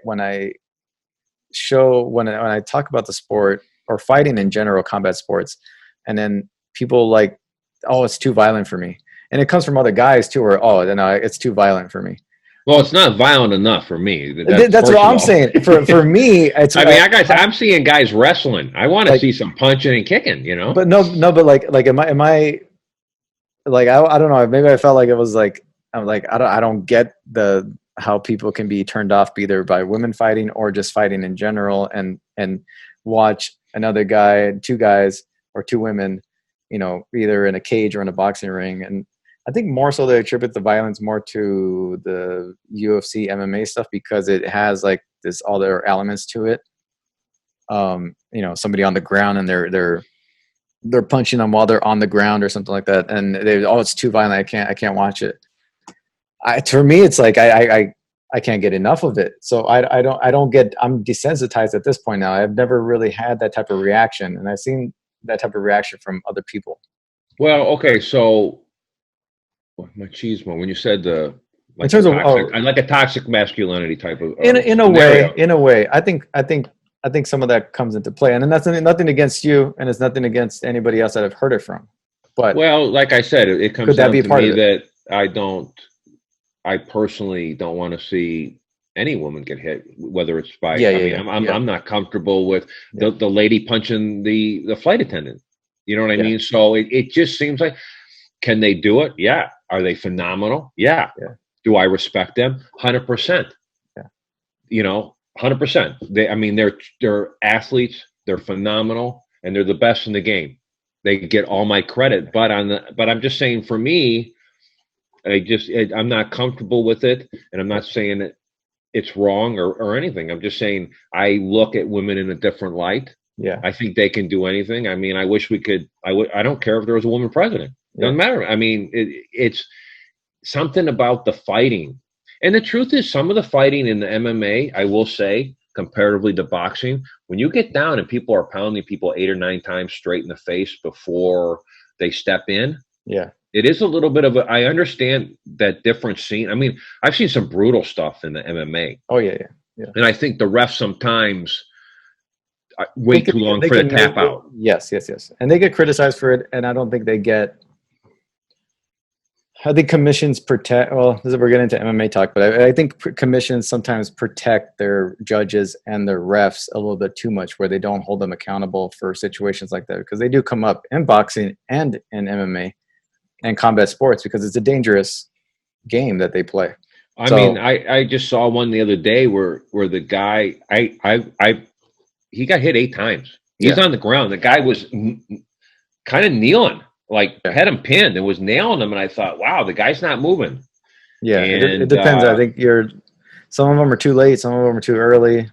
talk about the sport or fighting in general, combat sports, and then people like, oh, it's too violent for me. And it comes from other guys too, where, oh, no, it's too violent for me. Well, it's not violent enough for me. That's what I'm saying. For me, it's. I'm seeing guys wrestling. I want to see some punching and kicking, But but like, am I like, I don't know. Maybe I felt like it was like, I'm like, I don't get how people can be turned off either by women fighting or just fighting in general, and watch another guy, two guys or two women, either in a cage or in a boxing ring. And I think more so they attribute the violence more to the UFC MMA stuff because it has like this all their elements to it. Somebody on the ground and they're punching them while they're on the ground or something like that, and it's too violent. I can't watch it. For me, it's like I can't get enough of it. So I'm desensitized at this point now. I've never really had that type of reaction, and I've seen that type of reaction from other people. Well, okay, so machismo. When you said the Like in terms of I like a toxic masculinity type of in a scenario. way, I think some of that comes into play, and then that's nothing against you, and it's nothing against anybody else that I've heard it from. But Well, like I said, it comes could that down be a to part me of it? that I personally don't want to see any woman get hit, whether it's by. Yeah, I yeah, mean, yeah, I'm not comfortable with yeah, the lady punching the flight attendant. You know what I yeah, mean? So it just seems like, can they do it? Yeah. Are they phenomenal? Yeah. yeah, Do I respect them? 100%. yeah, 100%. I mean, they're athletes. They're phenomenal, and they're the best in the game. They get all my credit, but I'm just saying, for me, I'm not comfortable with it, and I'm not saying that it's wrong or anything. I'm just saying I look at women in a different light. yeah, I think they can do anything. I mean, I wish we could. I don't care if there was a woman president. yeah, Doesn't matter. I mean, it's something about the fighting. And the truth is, some of the fighting in the MMA, I will say, comparatively to boxing, when you get down and people are pounding people 8 or 9 times straight in the face before they step in, yeah. it is a little bit of a. I understand that different scene. I mean, I've seen some brutal stuff in the MMA, Oh yeah, yeah, yeah. and I think the refs sometimes They wait can, too long they for the can, tap out. yes, yes, yes, and they get criticized for it, and I don't think they get. I think commissions protect. Well, we're getting into MMA talk, but I think commissions sometimes protect their judges and their refs a little bit too much, where they don't hold them accountable for situations like that, because they do come up in boxing and in MMA and combat sports, because it's a dangerous game that they play. I mean, I just saw one the other day where the guy he got hit 8 times. He's Yeah. on the ground. The guy was kind of kneeling, like Yeah. had him pinned and was nailing him. And I thought, wow, the guy's not moving. Yeah, it And depends. I think some of them are too late, some of them are too early.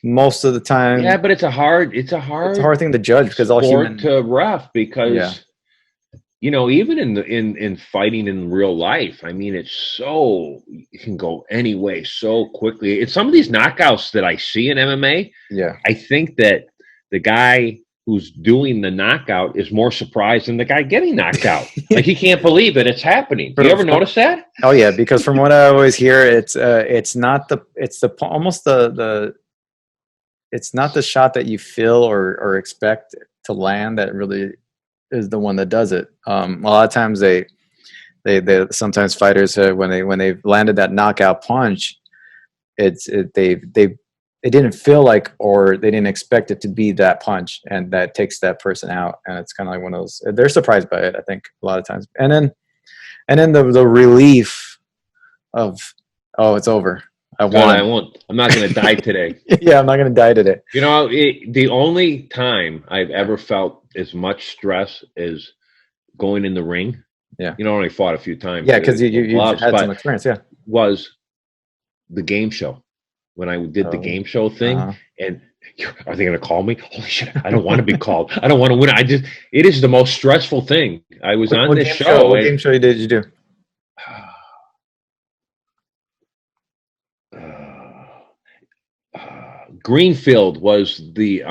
Most of the time, yeah, but it's a hard it's a hard thing to judge, because all sport human. to ref, because Yeah. even in fighting in real life, I mean, it can go any way so quickly. And some of these knockouts that I see in MMA, Yeah. I think that the guy who's doing the knockout is more surprised than the guy getting knocked out. Like, he can't believe that it's happening. You ever notice that? Oh yeah, because from what I always hear, it's not the shot that you feel or expect to land that really is the one that does it. A lot of times they sometimes fighters, when they've landed that knockout punch, they didn't feel like, or they didn't expect it to be that punch, and that takes that person out. And it's kind of like one of those, they're surprised by it, I think, a lot of times. And then the relief of, oh, it's over, I won. I'm not going to die today. Yeah, I'm not going to die today. The only time I've ever felt as much stress is going in the ring. Yeah. I only fought a few times. Yeah, because you've had some experience. Yeah. Was the game show. When I did the game show thing, and are they going to call me? Holy shit! I don't want to be called. I don't want to win. It is the most stressful thing. I was on this show. What game show did you do? Greenfield was the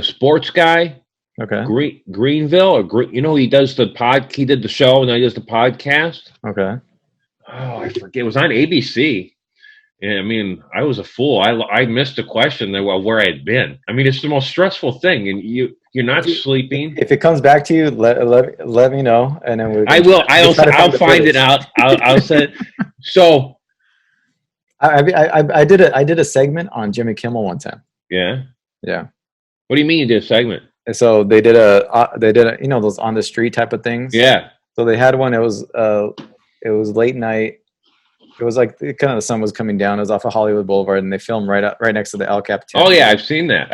sports guy. Okay. Greenville, or he does he did the show, and now he does the podcast. Okay. Oh, I forget. It was on ABC. And I mean, I was a fool. I missed a question there where I had been. I mean, it's the most stressful thing, and you're not sleeping. If it comes back to you, let me know, and then I will. I'll find it out. I'll say. So I did a segment on Jimmy Kimmel one time. Yeah. Yeah. What do you mean you did a segment? So they did a those on the street type of things. Yeah. So they had one. It was late night. It was like kind of the sun was coming down. It was off of Hollywood Boulevard, and they filmed right next to the El Capitan. Oh yeah, I've seen that.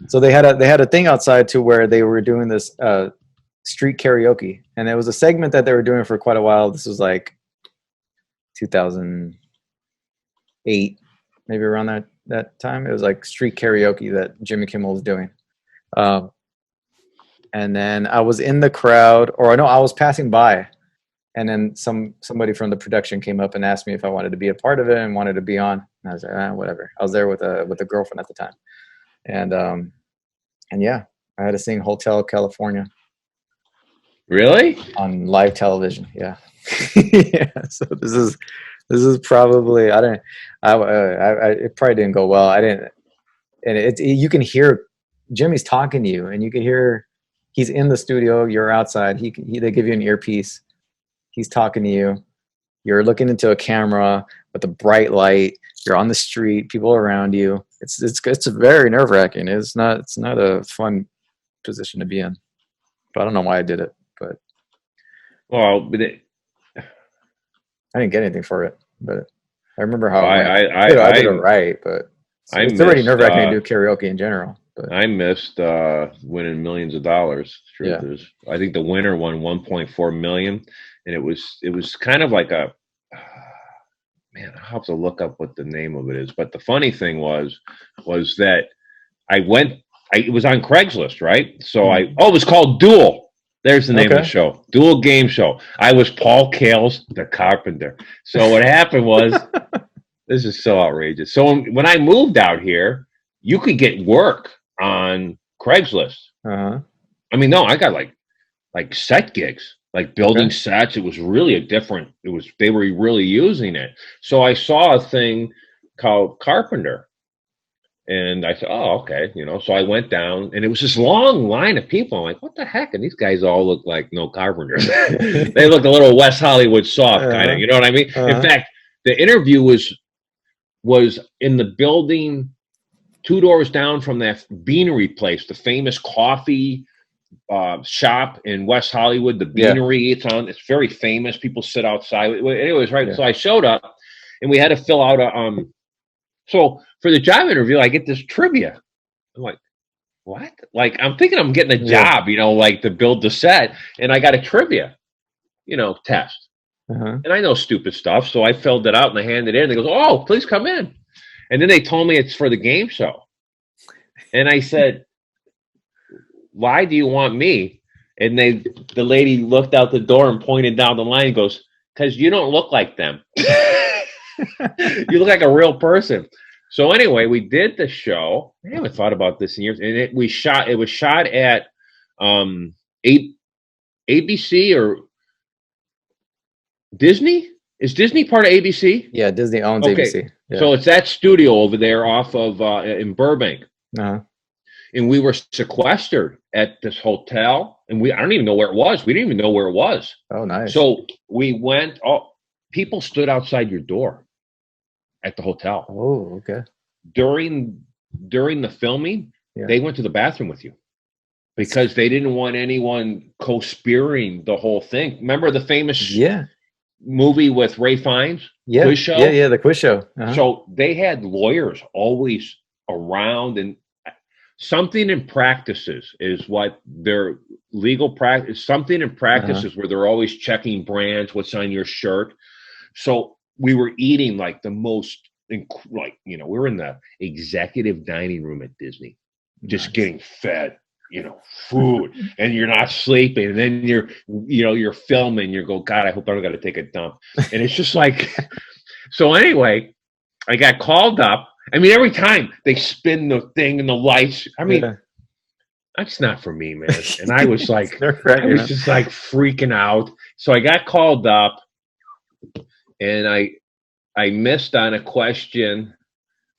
So they had a thing outside to where they were doing this street karaoke, and it was a segment that they were doing for quite a while. This was like 2008, maybe around that time. It was like street karaoke that Jimmy Kimmel was doing. And then I was in the crowd, or no, I was passing by. And then somebody from the production came up and asked me if I wanted to be a part of it and wanted to be on. And I was like, whatever. I was there with a girlfriend at the time, and yeah, I had to sing Hotel California. Really? On live television, yeah. Yeah. So this is probably it probably didn't go well. I didn't, and you can hear Jimmy's talking to you, and you can hear he's in the studio. You're outside. They give you an earpiece. He's talking to you. You're looking into a camera with a bright light. You're on the street. People around you. It's very nerve wracking. It's not a fun position to be in. But I don't know why I did it. But Well, but I didn't get anything for it. But I remember how I it went. I I did it right, but it's already nerve wracking to do karaoke in general. But I missed winning millions of dollars. Truth is, I think the winner won 1.4 million, and it was kind of like a man. I'll have to look up what the name of it is. But the funny thing was that it was on Craigslist, right? So it was called Duel. There's the name of the show, Duel Game Show. I was Paul Kales, the carpenter. So what happened was, this is so outrageous. So when I moved out here, you could get work on Craigslist. uh-huh. I mean, no, I got like set gigs, like building sets. It was really they were really using it. So I saw a thing called Carpenter. And I said, oh, okay. So I went down, and it was this long line of people. I'm like, what the heck? And these guys all look like no carpenters. They look a little West Hollywood soft kind of, you know what I mean? In fact, the interview was in the building 2 doors down from that Beanery place, the famous coffee shop in West Hollywood, the Beanery. It's very famous. People sit outside. Anyways, right. Yeah. So I showed up, and we had to fill out so for the job interview, I get this trivia. I'm like, what? Like, I'm thinking I'm getting a job, like to build the set, and I got a trivia, test. And I know stupid stuff, so I filled it out and I handed it in. They goes, oh, please come in. And then they told me it's for the game show. And I said, why do you want me? And the lady looked out the door and pointed down the line and goes, because you don't look like them. You look like a real person. So anyway, we did the show. I haven't thought about this in years. And it was shot at ABC or Disney. Is Disney part of ABC? Yeah, Disney owns ABC. Yeah. So it's that studio over there off of in Burbank. Uh-huh. And we were sequestered at this hotel, and I don't even know where it was. We didn't even know where it was. Oh, nice. So we went. People stood outside your door at the hotel. Oh, okay. During the filming, they went to the bathroom with you because they didn't want anyone co-spearing the whole thing. Remember the famous movie with Ray Fiennes? Quiz show? Yeah, the quiz show. Uh-huh. So they had lawyers always around, and something in practices is what their legal practice. Something in practices where they're always checking brands, what's on your shirt. So we were eating like the most, we're in the executive dining room at Disney, just getting fed, food, and you're not sleeping. And then you're filming. You go, God, I hope I don't got to take a dump. And it's just like, so anyway, I got called up. I mean, every time they spin the thing and the lights, I mean, that's not for me, man. And I was like, just like freaking out. So I got called up, and I missed on a question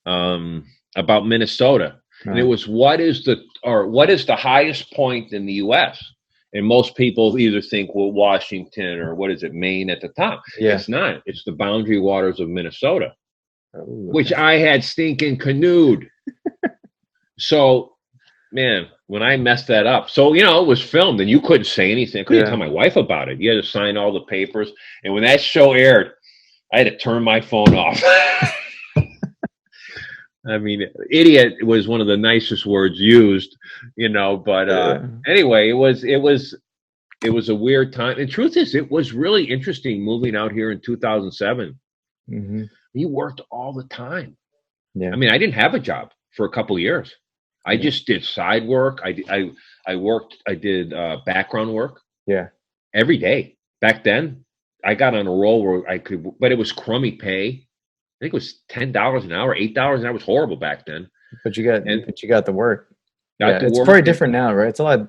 about Minnesota. And it was what is the highest point in the U.S.? And most people either think, well, Washington or what is it, Maine at the top. Yeah. It's not. It's the boundary waters of Minnesota, which I had stinking canoed. So, man, when I messed that up, so, it was filmed and you couldn't say anything. I couldn't tell my wife about it. You had to sign all the papers. And when that show aired, I had to turn my phone off. I mean, idiot was one of the nicest words used, but anyway, it was a weird time. And truth is, it was really interesting moving out here in 2007. Mm-hmm. You worked all the time. Yeah. I mean, I didn't have a job for a couple of years. I just did side work. I did background work. Yeah. Every day. Back then, I got on a roll where I could, but it was crummy pay. I think it was $10 an hour, $8 an hour. It was horrible back then. But you got the work. It's probably different now, right? It's a lot.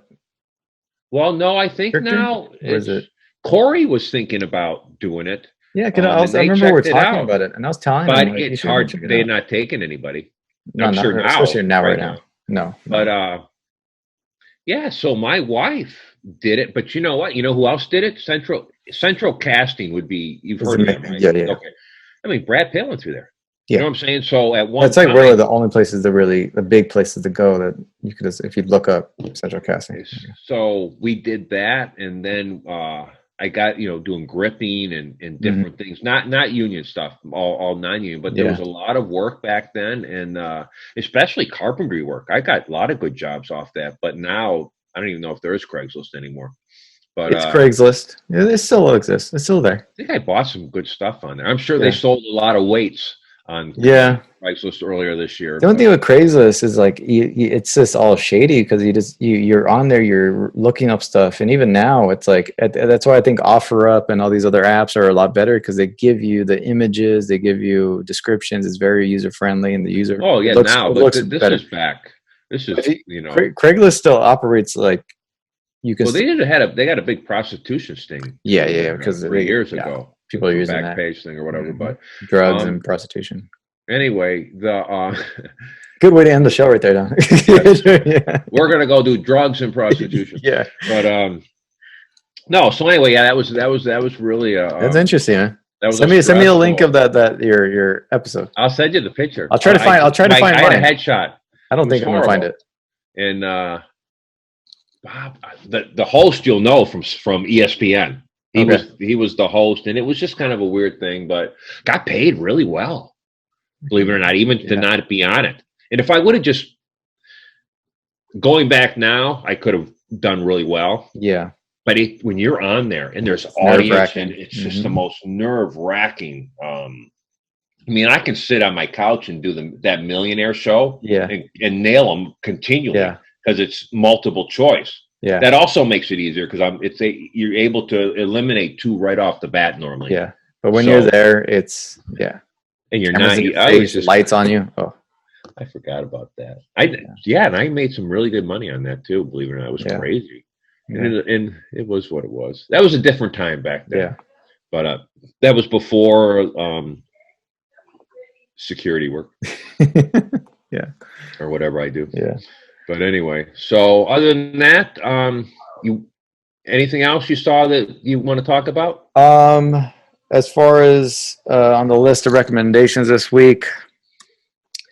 Well, no, I think now is it Corey was thinking about doing it. Yeah, And I they remember we were checked it talking out. about it, and I was telling But him like, you it's should hard. check it They're out. not taking anybody. No, I'm not sure now, especially now, right right now. No. But yeah. So my wife did it. But you know what? You know who else did it? Central Casting would be. You've It's heard of them, right? yeah, yeah, Okay. I mean, Brad Pitt went through there. You yeah. know what I'm saying? So at one It's like time, really the only places the big places to go that you could just, if you look up Central Casting. so we did that, and then I got doing gripping and different things, not union stuff, all non-union, but there was a lot of work back then, and especially carpentry work. I got a lot of good jobs off that, but now I don't even know if there is Craigslist anymore. But It's Craigslist. It still exists. It's still there. I think I bought some good stuff on there. I'm sure they sold a lot of weights on Craigslist earlier this year. The only thing with Craigslist is like it's just all shady because you're on there, you're looking up stuff, and even now it's like that's why I think OfferUp and all these other apps are a lot better because they give you the images, they give you descriptions. It's very user friendly, and the user looks this better. is back. This is Craigslist still operates like you can. Well, they got a big prostitution sting. Because 3 years ago, people are using back page thing or whatever, but drugs and prostitution. Anyway, good way to end the show right there, Don. Yes. We're gonna go do drugs and prostitution. But no. So anyway, that was really that's interesting. Huh? That was send me a link of that your episode. I'll send you the picture. I'll try to find. I had a headshot. I don't think I'm gonna find it. And Bob, the host you'll know from ESPN. He was the host, and it was just kind of a weird thing, but got paid really well. Believe it or not, even to not be on it. And if I would have just going back now, I could have done really well. Yeah. But when you're on there and there's audience, and it's just the most nerve-wracking. I mean, I can sit on my couch and do that millionaire show, and nail them continually because it's multiple choice. Yeah, that also makes it easier because you're able to eliminate 2 right off the bat normally. Yeah, but when you're there, it's and you're not. Lights on you. Oh, I forgot about that. And I made some really good money on that too. Believe it or not, it was crazy. Yeah. And it was what it was. That was a different time back then. Yeah, but that was before security work. Or whatever I do. Yeah. But anyway, so other than that, anything else you saw that you want to talk about? As far as on the list of recommendations this week,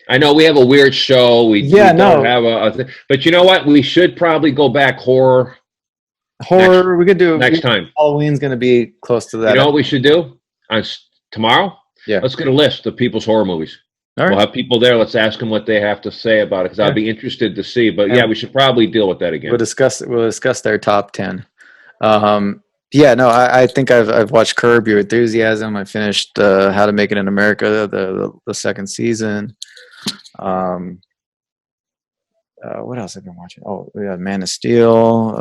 I know we have a weird show. We don't have but you know what? We should probably go back horror. We could do next time. Halloween's going to be close to that. You know what we should do tomorrow? Yeah, let's get a list of people's horror movies. All right. We'll have people there. Let's ask them what they have to say about it because I'll be interested to see. But we should probably deal with that again. We'll discuss their top 10. I think I've watched Curb Your Enthusiasm. I finished How to Make It in America, the second season. What else have I been watching? Oh, we got Man of Steel.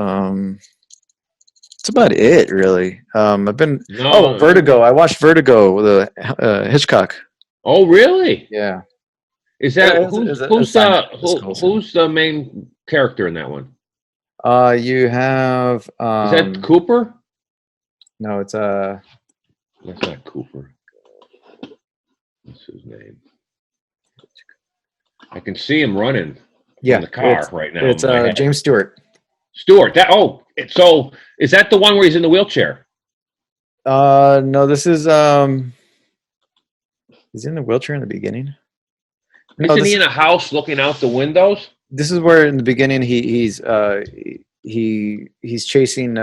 That's about it, really. Vertigo. I watched Vertigo with Hitchcock. Oh, really? Yeah. Is that who's the main character in that one? You have. Is that Cooper? No, it's That's not Cooper. What's his name? I can see him running. In the car right now. It's James Stewart. So is that the one where he's in the wheelchair? No, this is He's in the wheelchair in the beginning. Isn't he in a house looking out the windows? This is where in the beginning he's chasing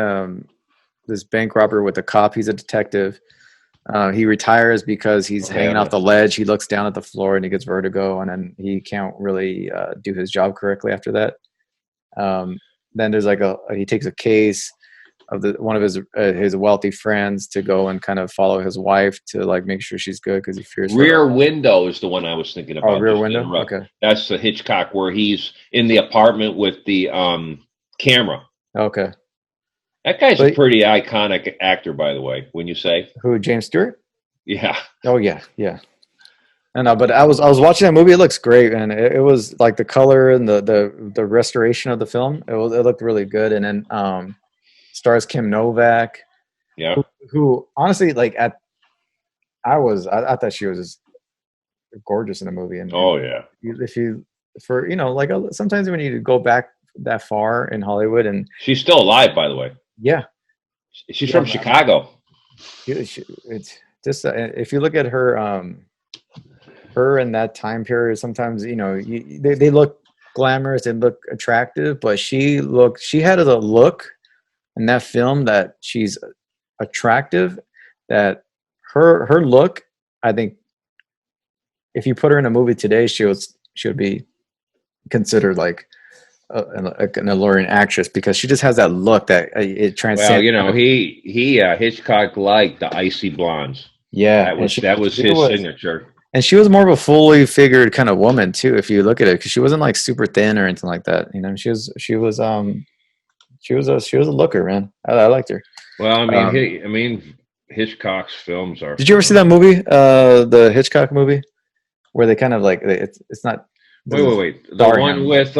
this bank robber with a cop. He's a detective. He retires because he's hanging off the ledge. He looks down at the floor and he gets vertigo, and then he can't really do his job correctly after that. Then there's he takes a case of one of his wealthy friends to go and kind of follow his wife to make sure she's good because he fears. Rear Window is the one I was thinking about. Oh, Rear Window. Okay, that's the Hitchcock where he's in the apartment with the camera. Okay, that guy's a pretty iconic actor, by the way. When you say who, James Stewart? Yeah. Oh yeah. I know, but I was watching that movie. It looks great, and it was like the color and the restoration of the film. It looked really good, and then stars Kim Novak. Yeah. Who honestly, like I thought she was just gorgeous in the movie. And Oh yeah. if you for like sometimes when you go back that far in Hollywood, and She's still alive, by the way. yeah, She's from Chicago. it's just if you look at her in that time period, sometimes they look glamorous, they look attractive, but she had a look in that film that she's attractive, that her look, I think if you put her in a movie today, she would be considered like an alluring actress, because she just has that look that it transcends. Well, he Hitchcock liked the icy blondes. Yeah, that was his signature. And she was more of a fully figured kind of woman too, if you look at it, because she wasn't like super thin or anything like that. She was a looker, man. I liked her. Well, I mean, Hitchcock's films are. Did you ever see that movie, the Hitchcock movie, where they kind of like it's not. Wait. The one with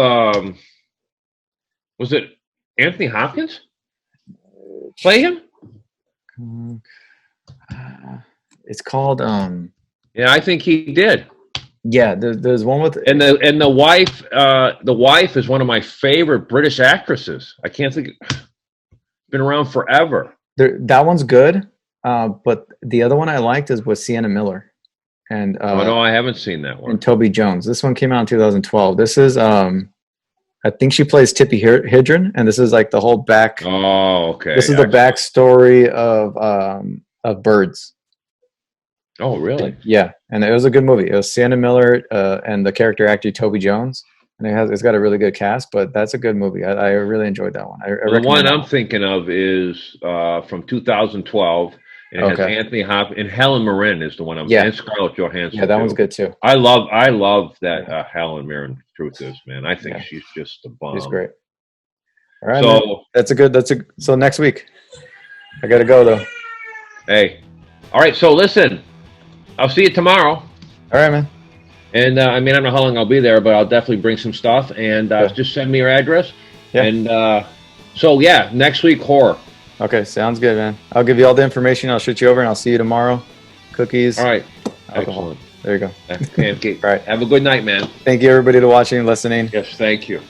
was it Anthony Hopkins play him? It's called Yeah, I think he did. Yeah, there's one with and the wife. The wife is one of my favorite British actresses. I can't think. Been around forever. That one's good, but the other one I liked is with Sienna Miller, and no, I haven't seen that one. And Toby Jones. This one came out in 2012. This is I think she plays Tippi Hedren, and this is like the whole back. Oh, okay. This is the backstory of Birds. Oh, really? Yeah, and it was a good movie. It was Sienna Miller and the character actor Toby Jones, and it's got a really good cast. But that's a good movie. I really enjoyed that one. The one I'm thinking of is from 2012, and it has Anthony Hopkins and Helen Mirren is the one and Scarlett Johansson. Yeah, that one's good too. I love that Helen Mirren. Truth is, man, I think she's just a bomb. She's great. All right, so man. So next week, I gotta go though. Hey, all right. So listen. I'll see you tomorrow. All right, man. And I don't know how long I'll be there, but I'll definitely bring some stuff. And just send me your address. Yeah. And so, next week, horror. Okay, sounds good, man. I'll give you all the information. I'll shoot you over, and I'll see you tomorrow. Cookies. All right. Alcohol. There you go. Okay. All right. Have a good night, man. Thank you, everybody, to watching and listening. Yes, thank you.